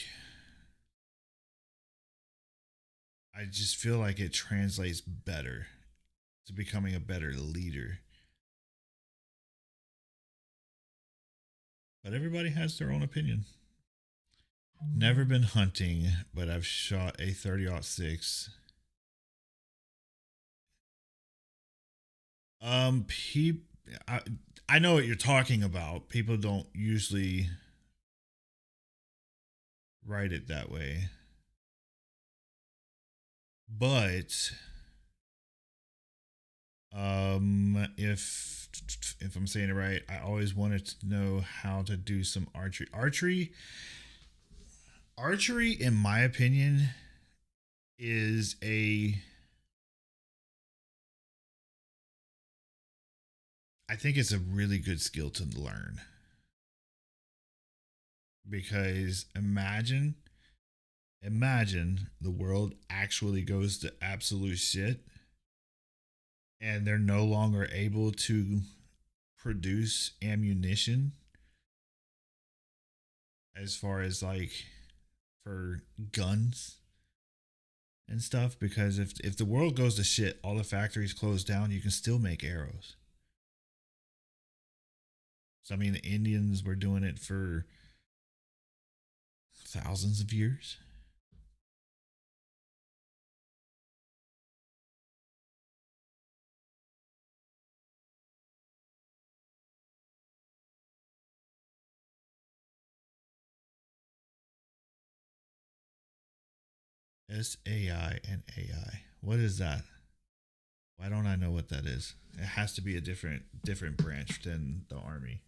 it translates better to becoming a better leader. But everybody has their own opinion. Never been hunting, but I've shot a 30-06. I know what you're talking about. People don't usually write it that way. But if I'm saying it right, I always wanted to know how to do some archery. Archery, in my opinion, is I think it's a really good skill to learn. Because imagine the world actually goes to absolute shit and they're no longer able to produce ammunition as far as like for guns and stuff, because if the world goes to shit, all the factories close down, you can still make arrows. So I mean, the Indians were doing it for thousands of years. SAI and AI. What is that? Why don't I know what that is? It has to be a different branch than the army.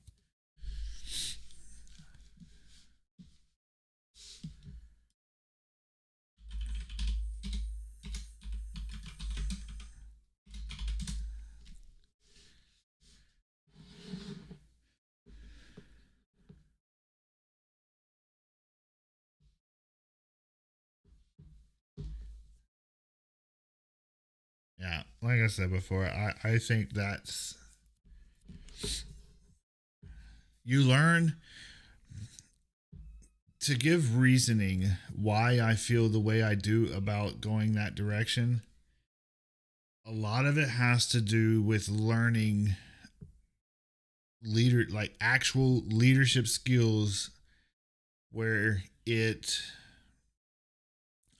Yeah, like I said before, I think that's you learn to give reasoning why I feel the way I do about going that direction. A lot of it has to do with learning like actual leadership skills where it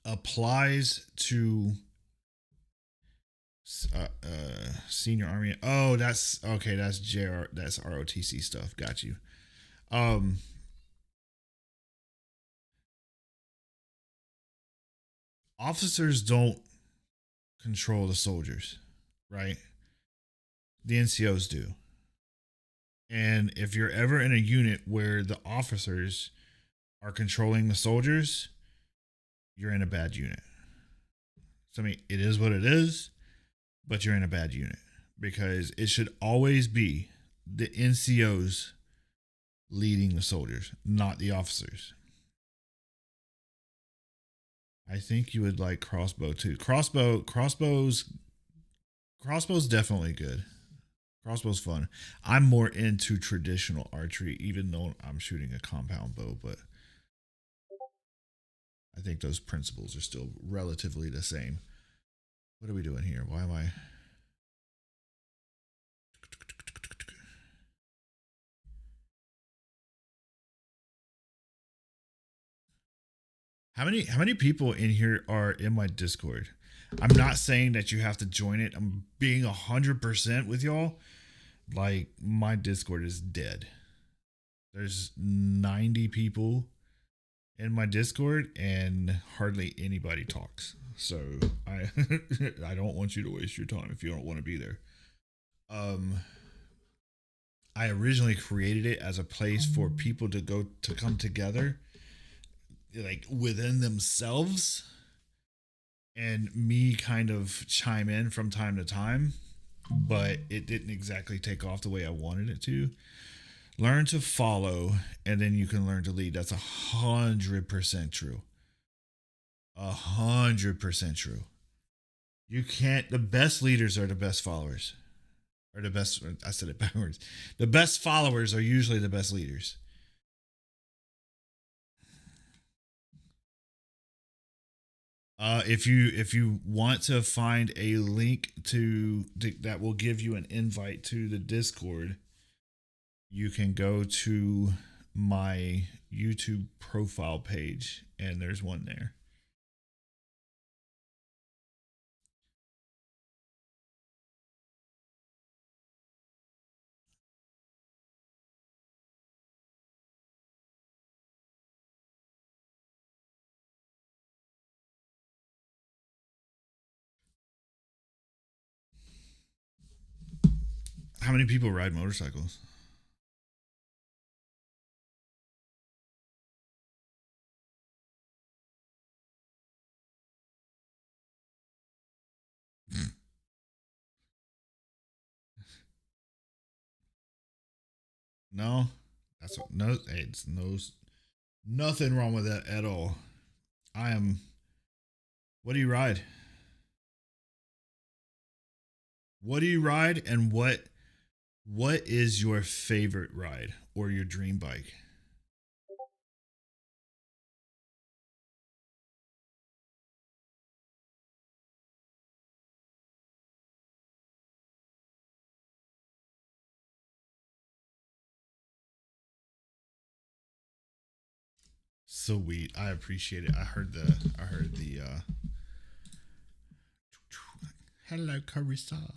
applies to senior army. Oh, that's okay. That's JR. That's ROTC stuff. Got you. Um, Officers don't control the soldiers, right? The NCOs do. And if you're ever in a unit where the officers are controlling the soldiers, you're in a bad unit. So I mean, it is what it is, but you're in a bad unit because it should always be the NCOs leading the soldiers, not the officers. I think you would like crossbow too. Crossbows definitely good. Crossbow's fun. I'm more into traditional archery, even though I'm shooting a compound bow, but I think those principles are still relatively the same. What are we doing here? Why am I? How many people in here are in my Discord? I'm not saying that you have to join it. I'm being 100% with y'all. Like my Discord is dead. There's 90 people in my Discord and hardly anybody talks. So I I don't want you to waste your time if you don't want to be there. I originally created it as a place for people to come together like within themselves and me kind of chime in from time to time, but it didn't exactly take off the way I wanted it to. Learn to follow and then you can learn to lead. That's 100% true. 100% true. You can't, the best leaders are the best followers. Or the best, I said it backwards. The best followers are usually the best leaders. If you want to find a link to that will give you an invite to the Discord, you can go to my YouTube profile page and there's one there. How many people ride motorcycles? No, that's what, no. Hey, it's nothing wrong with that at all. I am. What do you ride? What do you ride, and what is your favorite ride or your dream bike? Sweet. I appreciate it. I heard the hello, Carissa.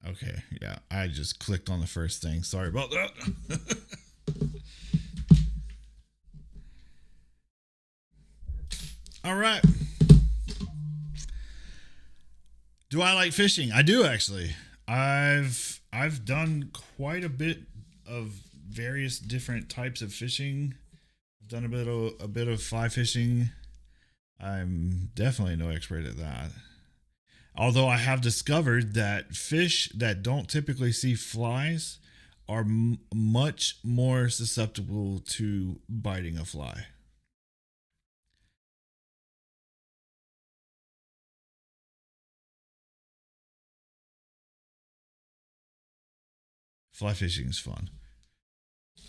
Okay, yeah. I just clicked on the first thing. Sorry about that. All right. Do I like fishing? I do actually. I've done quite a bit of various different types of fishing. I've done a bit of fly fishing. I'm definitely no expert at that. Although I have discovered that fish that don't typically see flies are much more susceptible to biting a fly. Fly fishing is fun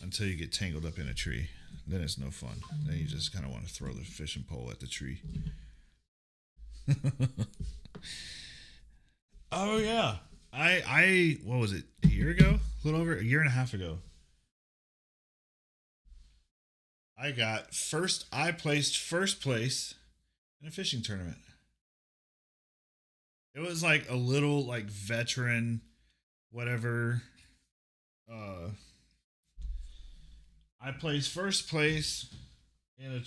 until you get tangled up in a tree. Then it's no fun. Then you just kind of want to throw the fishing pole at the tree. Oh yeah, I what was it? A year ago? A little over a year and a half ago. I placed first place in a fishing tournament. It was like a little like veteran, whatever. I placed first place in a.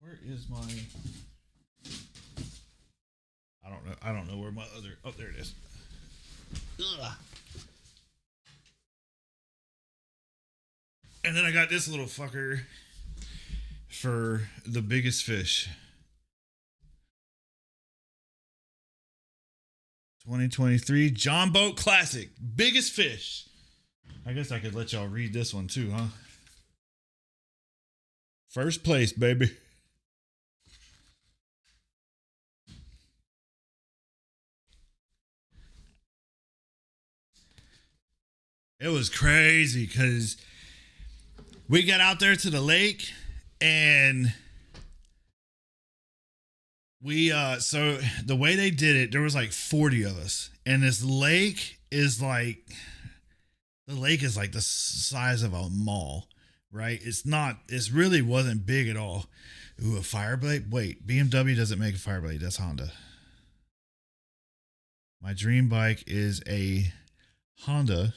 Where is my? I don't know where my other. Oh, there it is. Ugh. And then I got this little fucker for the biggest fish. 2023 John Boat Classic. Biggest fish. I guess I could let y'all read this one too, huh? First place, baby. It was crazy because we got out there to the lake and we so the way they did it, there was like 40 of us, and this lake is like the size of a mall, right? It's really wasn't big at all. Ooh, a Fireblade? Wait, BMW doesn't make a Fireblade. That's Honda. My dream bike is a Honda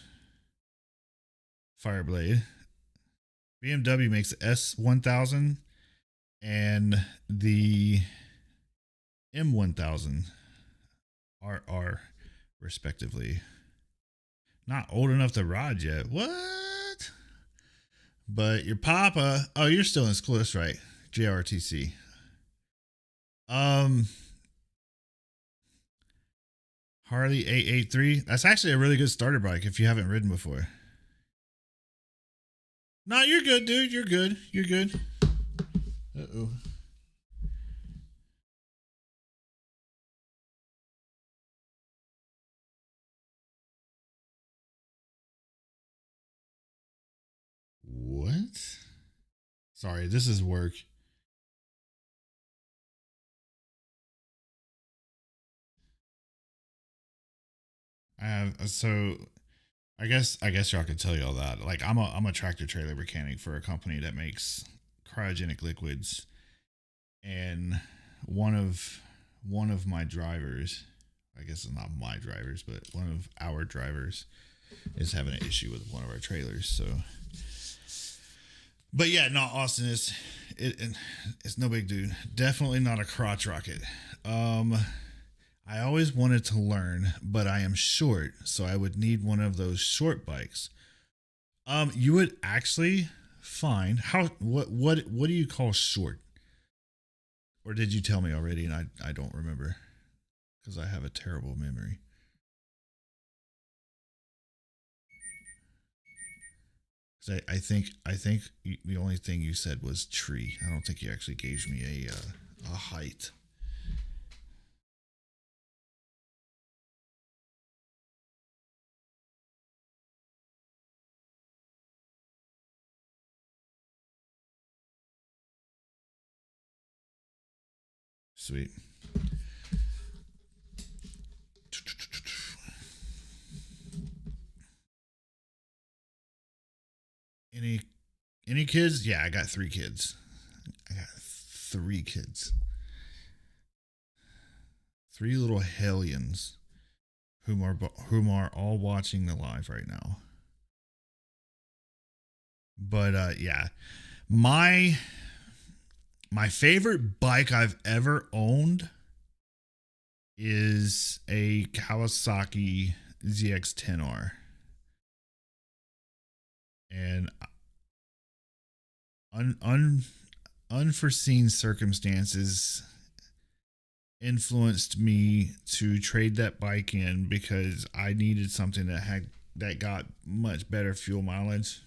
Fireblade. BMW makes the S1000 and the M1000 RR respectively. Not old enough to ride yet. What? But your papa, oh, you're still in school, that's right. JRTC. Harley 883. That's actually a really good starter bike if you haven't ridden before. No, you're good, dude. You're good. You're good. Uh-oh. What? Sorry, this is work. So I guess y'all could tell y'all that. Like I'm a tractor trailer mechanic for a company that makes cryogenic liquids, and one of my drivers, I guess it's not my drivers, but one of our drivers is having an issue with one of our trailers. So, but yeah, no, Austin is it's no big dude. Definitely not a crotch rocket. I always wanted to learn, but I am short, so I would need one of those short bikes. You would actually find what do you call short? Or did you tell me already and I don't remember because I have a terrible memory. Because I think the only thing you said was tree. I don't think you actually gave me a height. Sweet. Any kids? Yeah, I got 3 kids. I got 3 kids. 3 little hellions whom are all watching the live right now. But yeah, my favorite bike I've ever owned is a Kawasaki ZX-10R. And unforeseen circumstances influenced me to trade that bike in because I needed something that got much better fuel mileage.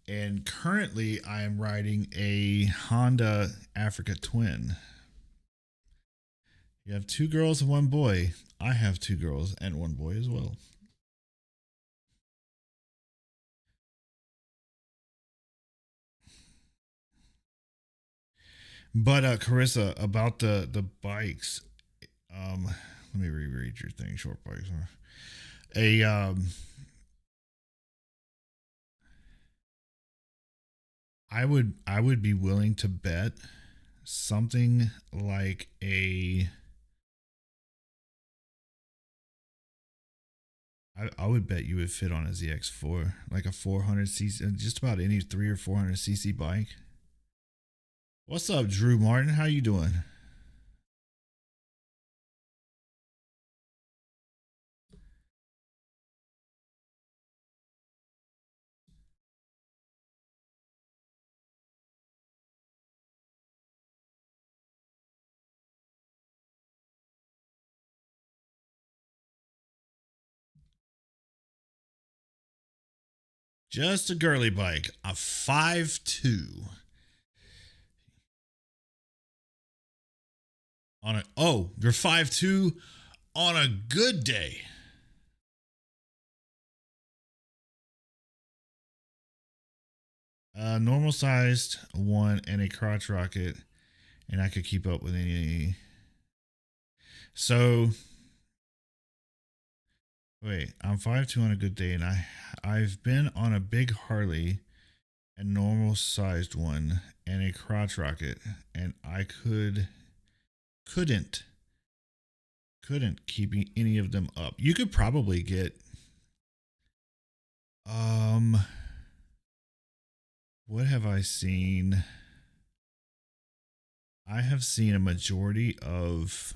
And currently I am riding a Honda Africa Twin. You have 2 girls and 1 boy. I have 2 girls and 1 boy as well. But Carissa, about the bikes, let me reread your thing. Short bikes. I would be willing to bet something like I would bet you would fit on a ZX4, like a 400cc, just about any 300 or 400cc bike. What's up, Drew Martin? How you doing? Just a girly bike, a 5.2. You're 5'2" on a good day. Normal sized one and a crotch rocket, and I could keep up with any. So wait, I'm 5'2" on a good day, and I've been on a big Harley, a normal sized one, and a crotch rocket, and I couldn't keep any of them up. You could probably get what have I seen? I have seen a majority of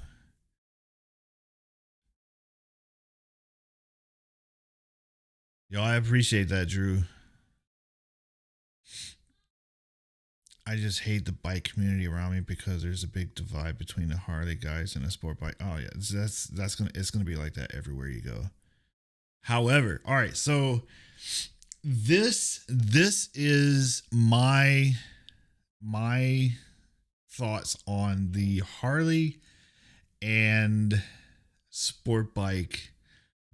I appreciate that, Drew. I just hate the bike community around me because there's a big divide between the Harley guys and the sport bike. Oh yeah, it's gonna be like that everywhere you go. However, all right, so this is my thoughts on the Harley and sport bike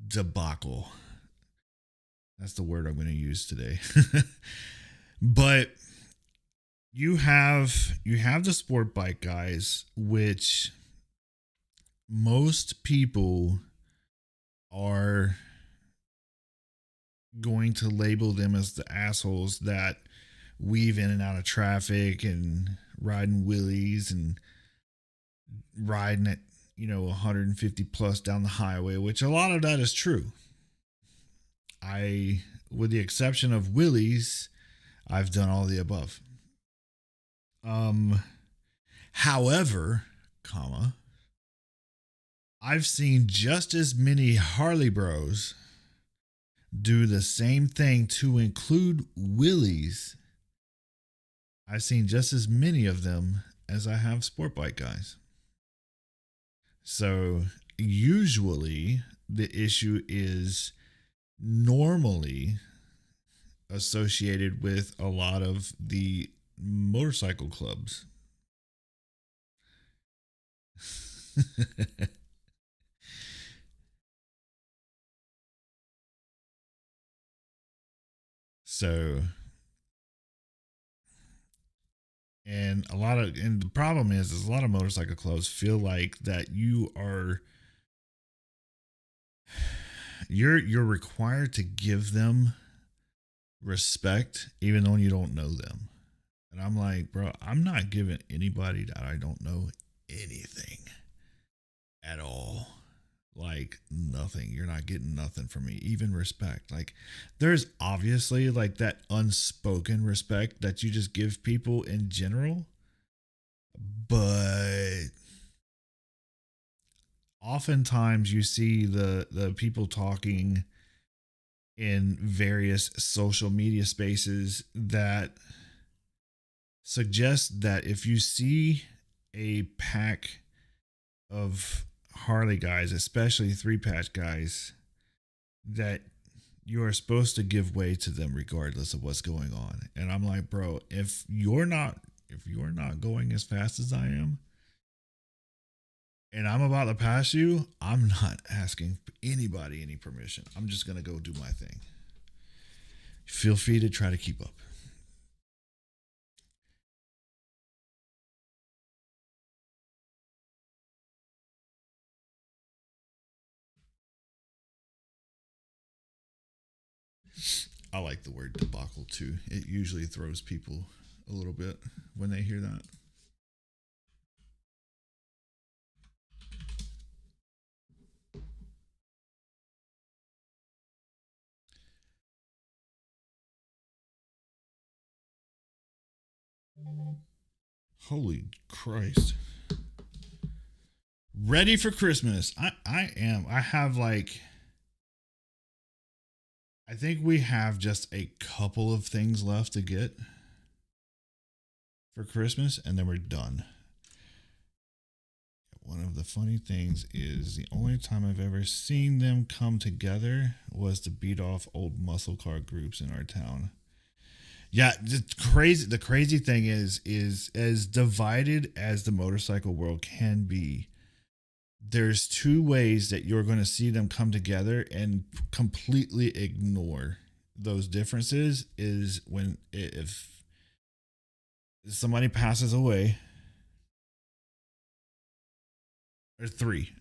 debacle. That's the word I'm going to use today. But you have the sport bike guys, which most people are going to label them as the assholes that weave in and out of traffic and riding wheelies and riding at 150 plus down the highway, which a lot of that is true. With the exception of Willys, I've done all the above. However, I've seen just as many Harley bros do the same thing to include Willys. I've seen just as many of them as I have sport bike guys. So usually the issue is normally associated with a lot of the motorcycle clubs. So, and the problem is a lot of motorcycle clubs feel like that you're required to give them respect even though you don't know them. And I'm like, bro, I'm not giving anybody that I don't know anything at all. Like nothing. You're not getting nothing from me, even respect. Like there's obviously like that unspoken respect that you just give people in general, but oftentimes you see the people talking in various social media spaces that suggest that if you see a pack of Harley guys, especially 3-patch guys, that you are supposed to give way to them regardless of what's going on. And I'm like, bro, if you're not going as fast as I am and I'm about to pass you, I'm not asking anybody any permission. I'm just going to go do my thing. Feel free to try to keep up. I like the word debacle too. It usually throws people a little bit when they hear that. Holy Christ. Ready for Christmas. I am. I think we have just a couple of things left to get for Christmas, and then we're done. One of the funny things is the only time I've ever seen them come together was to beat off old muscle car groups in our town. Yeah, the crazy thing is as divided as the motorcycle world can be, there's two ways that you're going to see them come together and completely ignore those differences is when if somebody passes away, or three,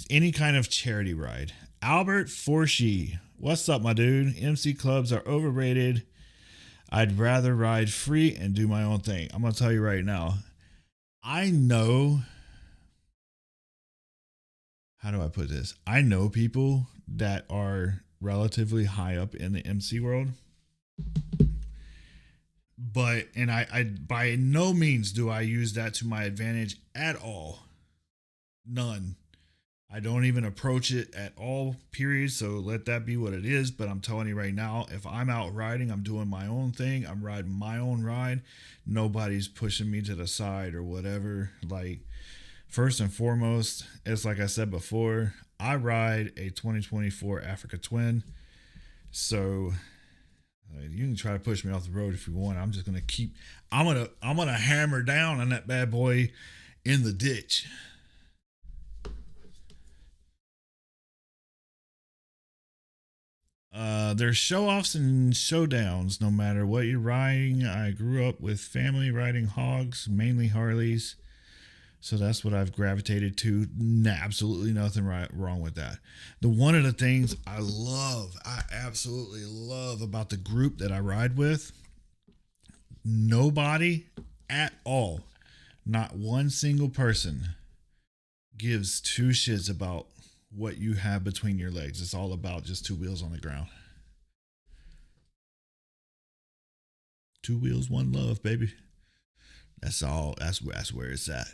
any kind of charity ride. Albert Forshee, what's up, my dude? MC clubs are overrated. I'd rather ride free and do my own thing. I'm going to tell you right now, I know, how do I put this? I know people that are relatively high up in the MC world, but, and I by no means do I use that to my advantage at all. None. I don't even approach it at all, period. So let that be what it is. But I'm telling you right now, if I'm out riding, I'm doing my own thing. I'm riding my own ride. Nobody's pushing me to the side or whatever. Like, first and foremost, it's like I said before, I ride a 2024 Africa Twin. So you can try to push me off the road if you want. I'm just going to keep, I'm going to hammer down on that bad boy in the ditch. There's show-offs and showdowns no matter what you're riding. I grew up with family riding hogs, mainly Harleys, so that's what I've gravitated to. Absolutely nothing wrong with that. One of the things I absolutely love about the group that I ride with, nobody at all, not one single person, gives two shits about what you have between your legs. It's all about just two wheels on the ground. Two wheels, one love, baby. That's all. That's where it's at.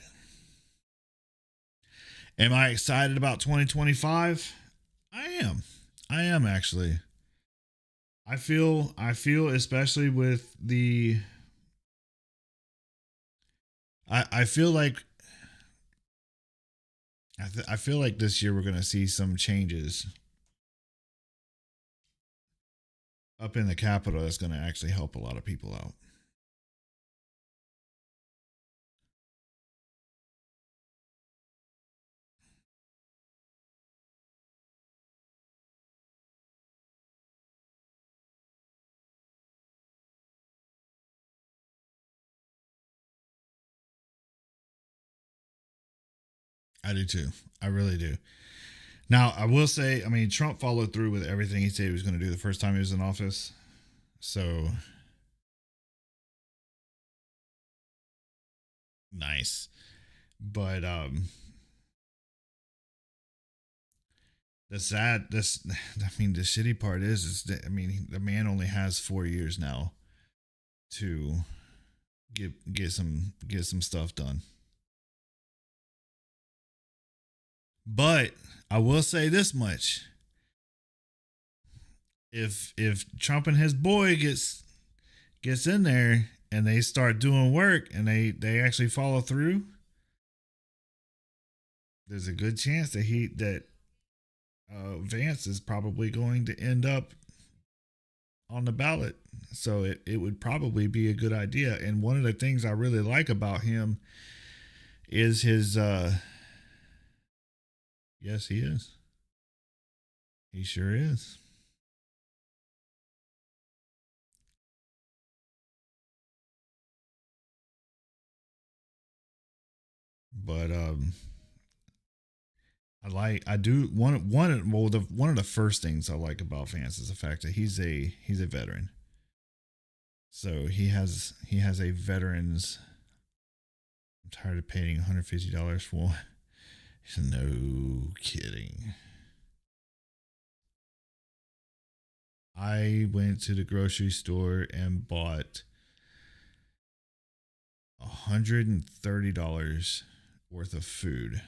Am I excited about 2025? I am actually. I feel especially with the I feel like I feel like this year we're going to see some changes up in the Capitol that's going to actually help a lot of people out. I do too. I really do. Now, I will say, I mean, Trump followed through with everything he said he was going to do the first time he was in office. So, nice. But the shitty part is that, I mean, the man only has 4 years now to get some stuff done. But I will say this much. If Trump and his boy gets in there and they start doing work and they actually follow through, there's a good chance that Vance is probably going to end up on the ballot. So it would probably be a good idea. And one of the things I really like about him is his yes, he is. He sure is. But one of the first things I like about Vance is the fact that he's a veteran. So he has a veteran's. I'm tired of paying $150 for. He said, no kidding. I went to the grocery store and bought $130 worth of food.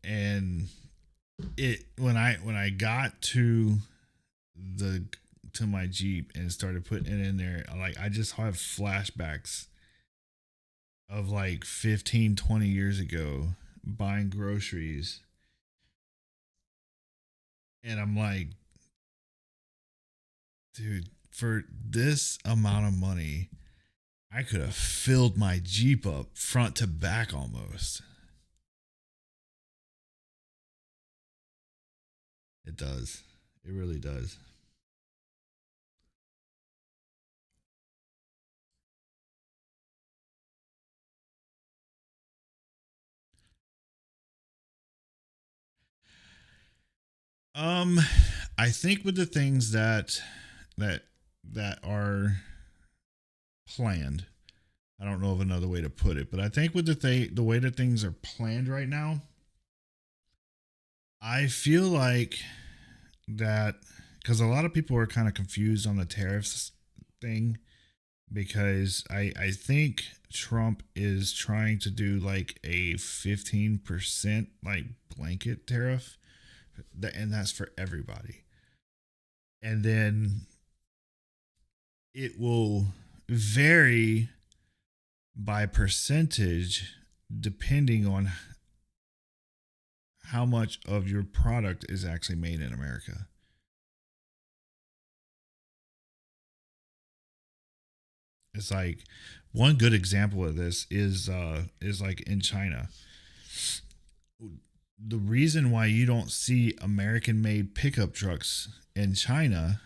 And when I got to my Jeep and started putting it in there, I just have flashbacks of like 15, 20 years ago buying groceries. And I'm like, dude, for this amount of money, I could have filled my Jeep up front to back almost. It does. It really does. I think with the things that are planned, I don't know of another way to put it, but I think with the way that things are planned right now, I feel like that, because a lot of people are kind of confused on the tariffs thing, because I think Trump is trying to do like a 15% like blanket tariff, and that's for everybody. And then it will vary by percentage depending on how much of your product is actually made in America. It's like one good example of this is like in China. The reason why you don't see American-made pickup trucks in China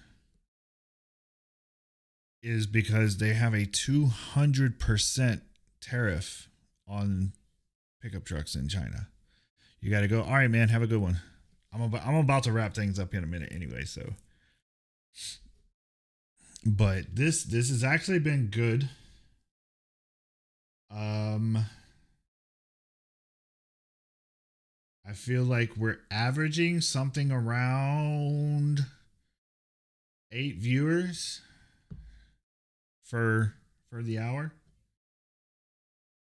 is because they have a 200% tariff on pickup trucks in China. You got to go. All right, man. Have a good one. I'm about to wrap things up in a minute anyway. So, but this has actually been good. I feel like we're averaging something around 8 viewers for the hour.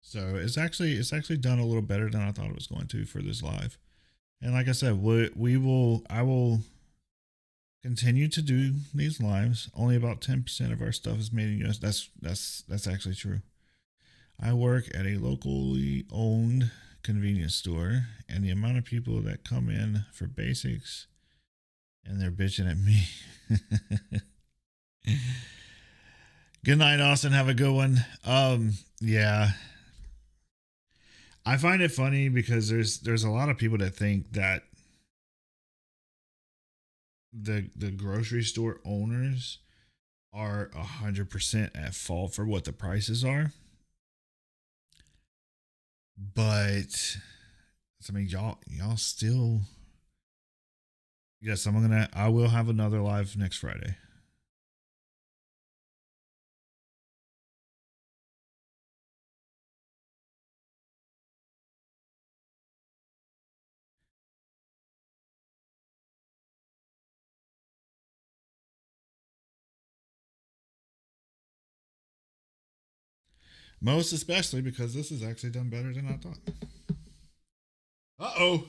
So it's actually done a little better than I thought it was going to for this live. And like I said, I will continue to do these lives. Only about 10% of our stuff is made in US. That's actually true. I work at a locally owned convenience store, and the amount of people that come in for basics and they're bitching at me. Good night, Austin. Have a good one. Yeah. I find it funny because there's a lot of people that think that the grocery store owners are 100% at fault for what the prices are. But I mean, y'all still. Yes, I will have another live next Friday. Most especially because this is actually done better than I thought. Uh-oh.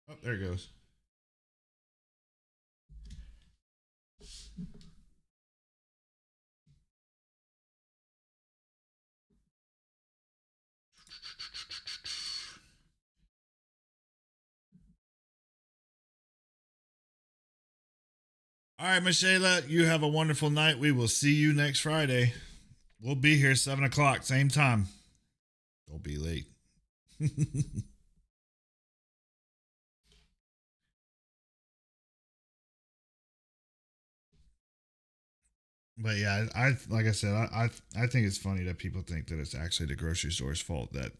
Oh, there it goes. All right, Michelle, you have a wonderful night. We will see you next Friday. We'll be here 7 o'clock, same time. Don't be late. But yeah, I like I said, I think it's funny that people think that it's actually the grocery store's fault that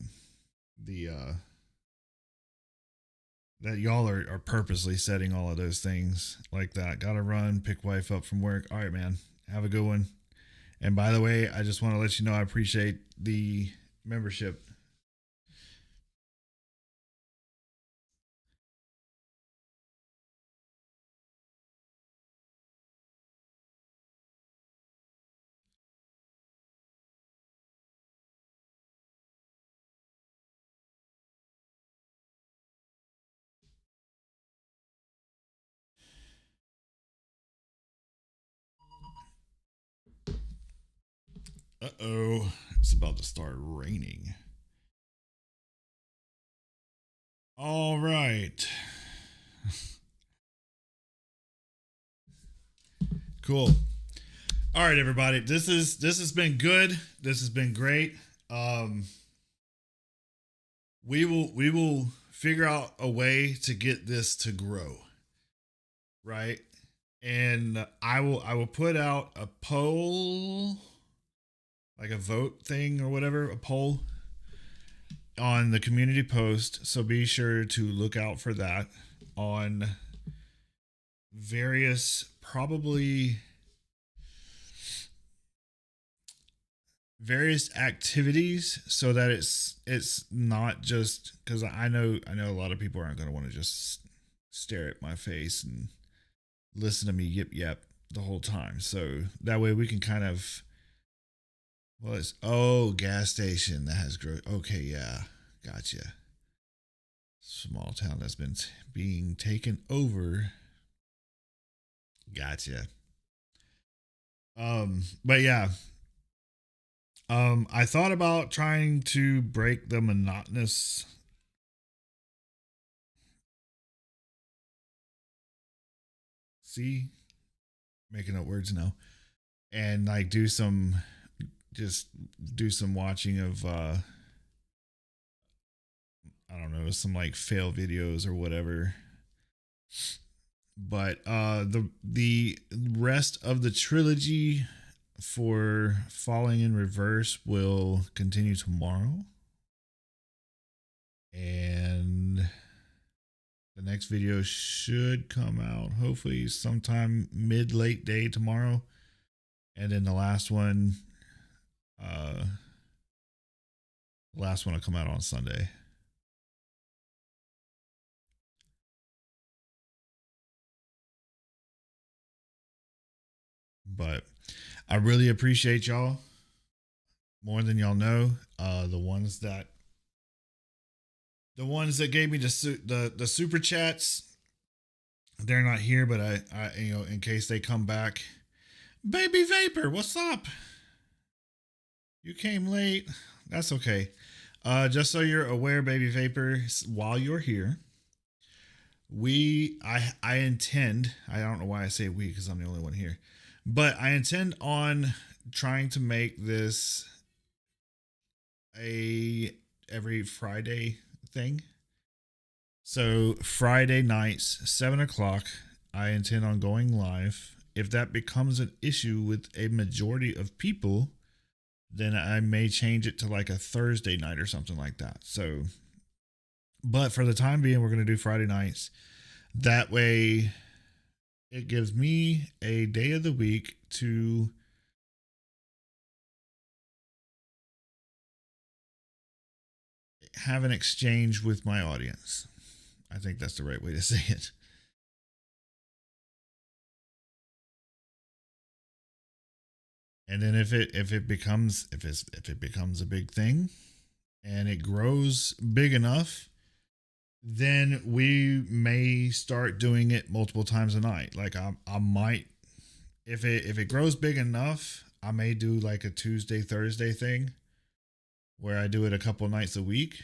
that y'all are purposely setting all of those things like that. Gotta run, pick wife up from work. All right, man. Have a good one. And by the way, I just want to let you know I appreciate the membership. Uh-oh. It's about to start raining. All right. Cool. All right, everybody. This has been good. This has been great. We will figure out a way to get this to grow. Right? And I will put out a poll, like a vote thing or whatever, a poll on the community post. So be sure to look out for that on various activities, so that it's not just because I know a lot of people aren't going to want to just stare at my face and listen to me yip yap the whole time. So that way we can kind of, well, it's gas station that has growth. Okay, yeah, gotcha. Small town that's been being taken over. Gotcha. But yeah. I thought about trying to break the monotonous making up words now, and like do some watching of I don't know, some like fail videos or whatever. But the rest of the trilogy for Falling in Reverse will continue tomorrow, and the next video should come out hopefully sometime late day tomorrow, and then the last one The last one will come out on Sunday. But I really appreciate y'all more than y'all know. The ones that gave me the super chats, they're not here, but I in case they come back. Baby Vapor, what's up? You came late. That's okay. Just so you're aware, Baby Vapor, while you're here, I intend, I don't know why I say we because I'm the only one here, but I intend on trying to make this a every Friday thing. So Friday nights, 7:00, I intend on going live. If that becomes an issue with a majority of people, then I may change it to like a Thursday night or something like that. So, but for the time being, we're going to do Friday nights. That way it gives me a day of the week to have an exchange with my audience. I think that's the right way to say it. And then if it becomes a big thing and it grows big enough, then we may start doing it multiple times a night. Like I might, if it grows big enough, I may do like a Tuesday, Thursday thing where I do it a couple nights a week.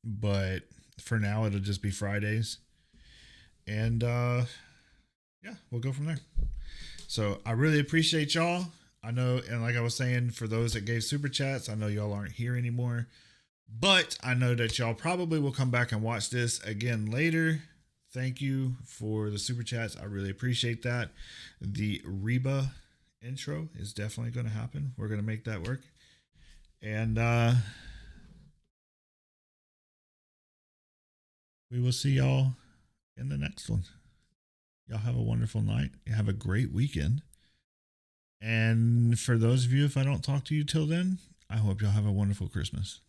But for now, it'll just be Fridays. And yeah, we'll go from there. So I really appreciate y'all. I know, and like I was saying, for those that gave super chats, I know y'all aren't here anymore, but I know that y'all probably will come back and watch this again later. Thank you for the super chats. I really appreciate that. The Reba intro is definitely going to happen. We're going to make that work. And we will see y'all in the next one. Y'all have a wonderful night. Have a great weekend. And for those of you, if I don't talk to you till then, I hope y'all have a wonderful Christmas.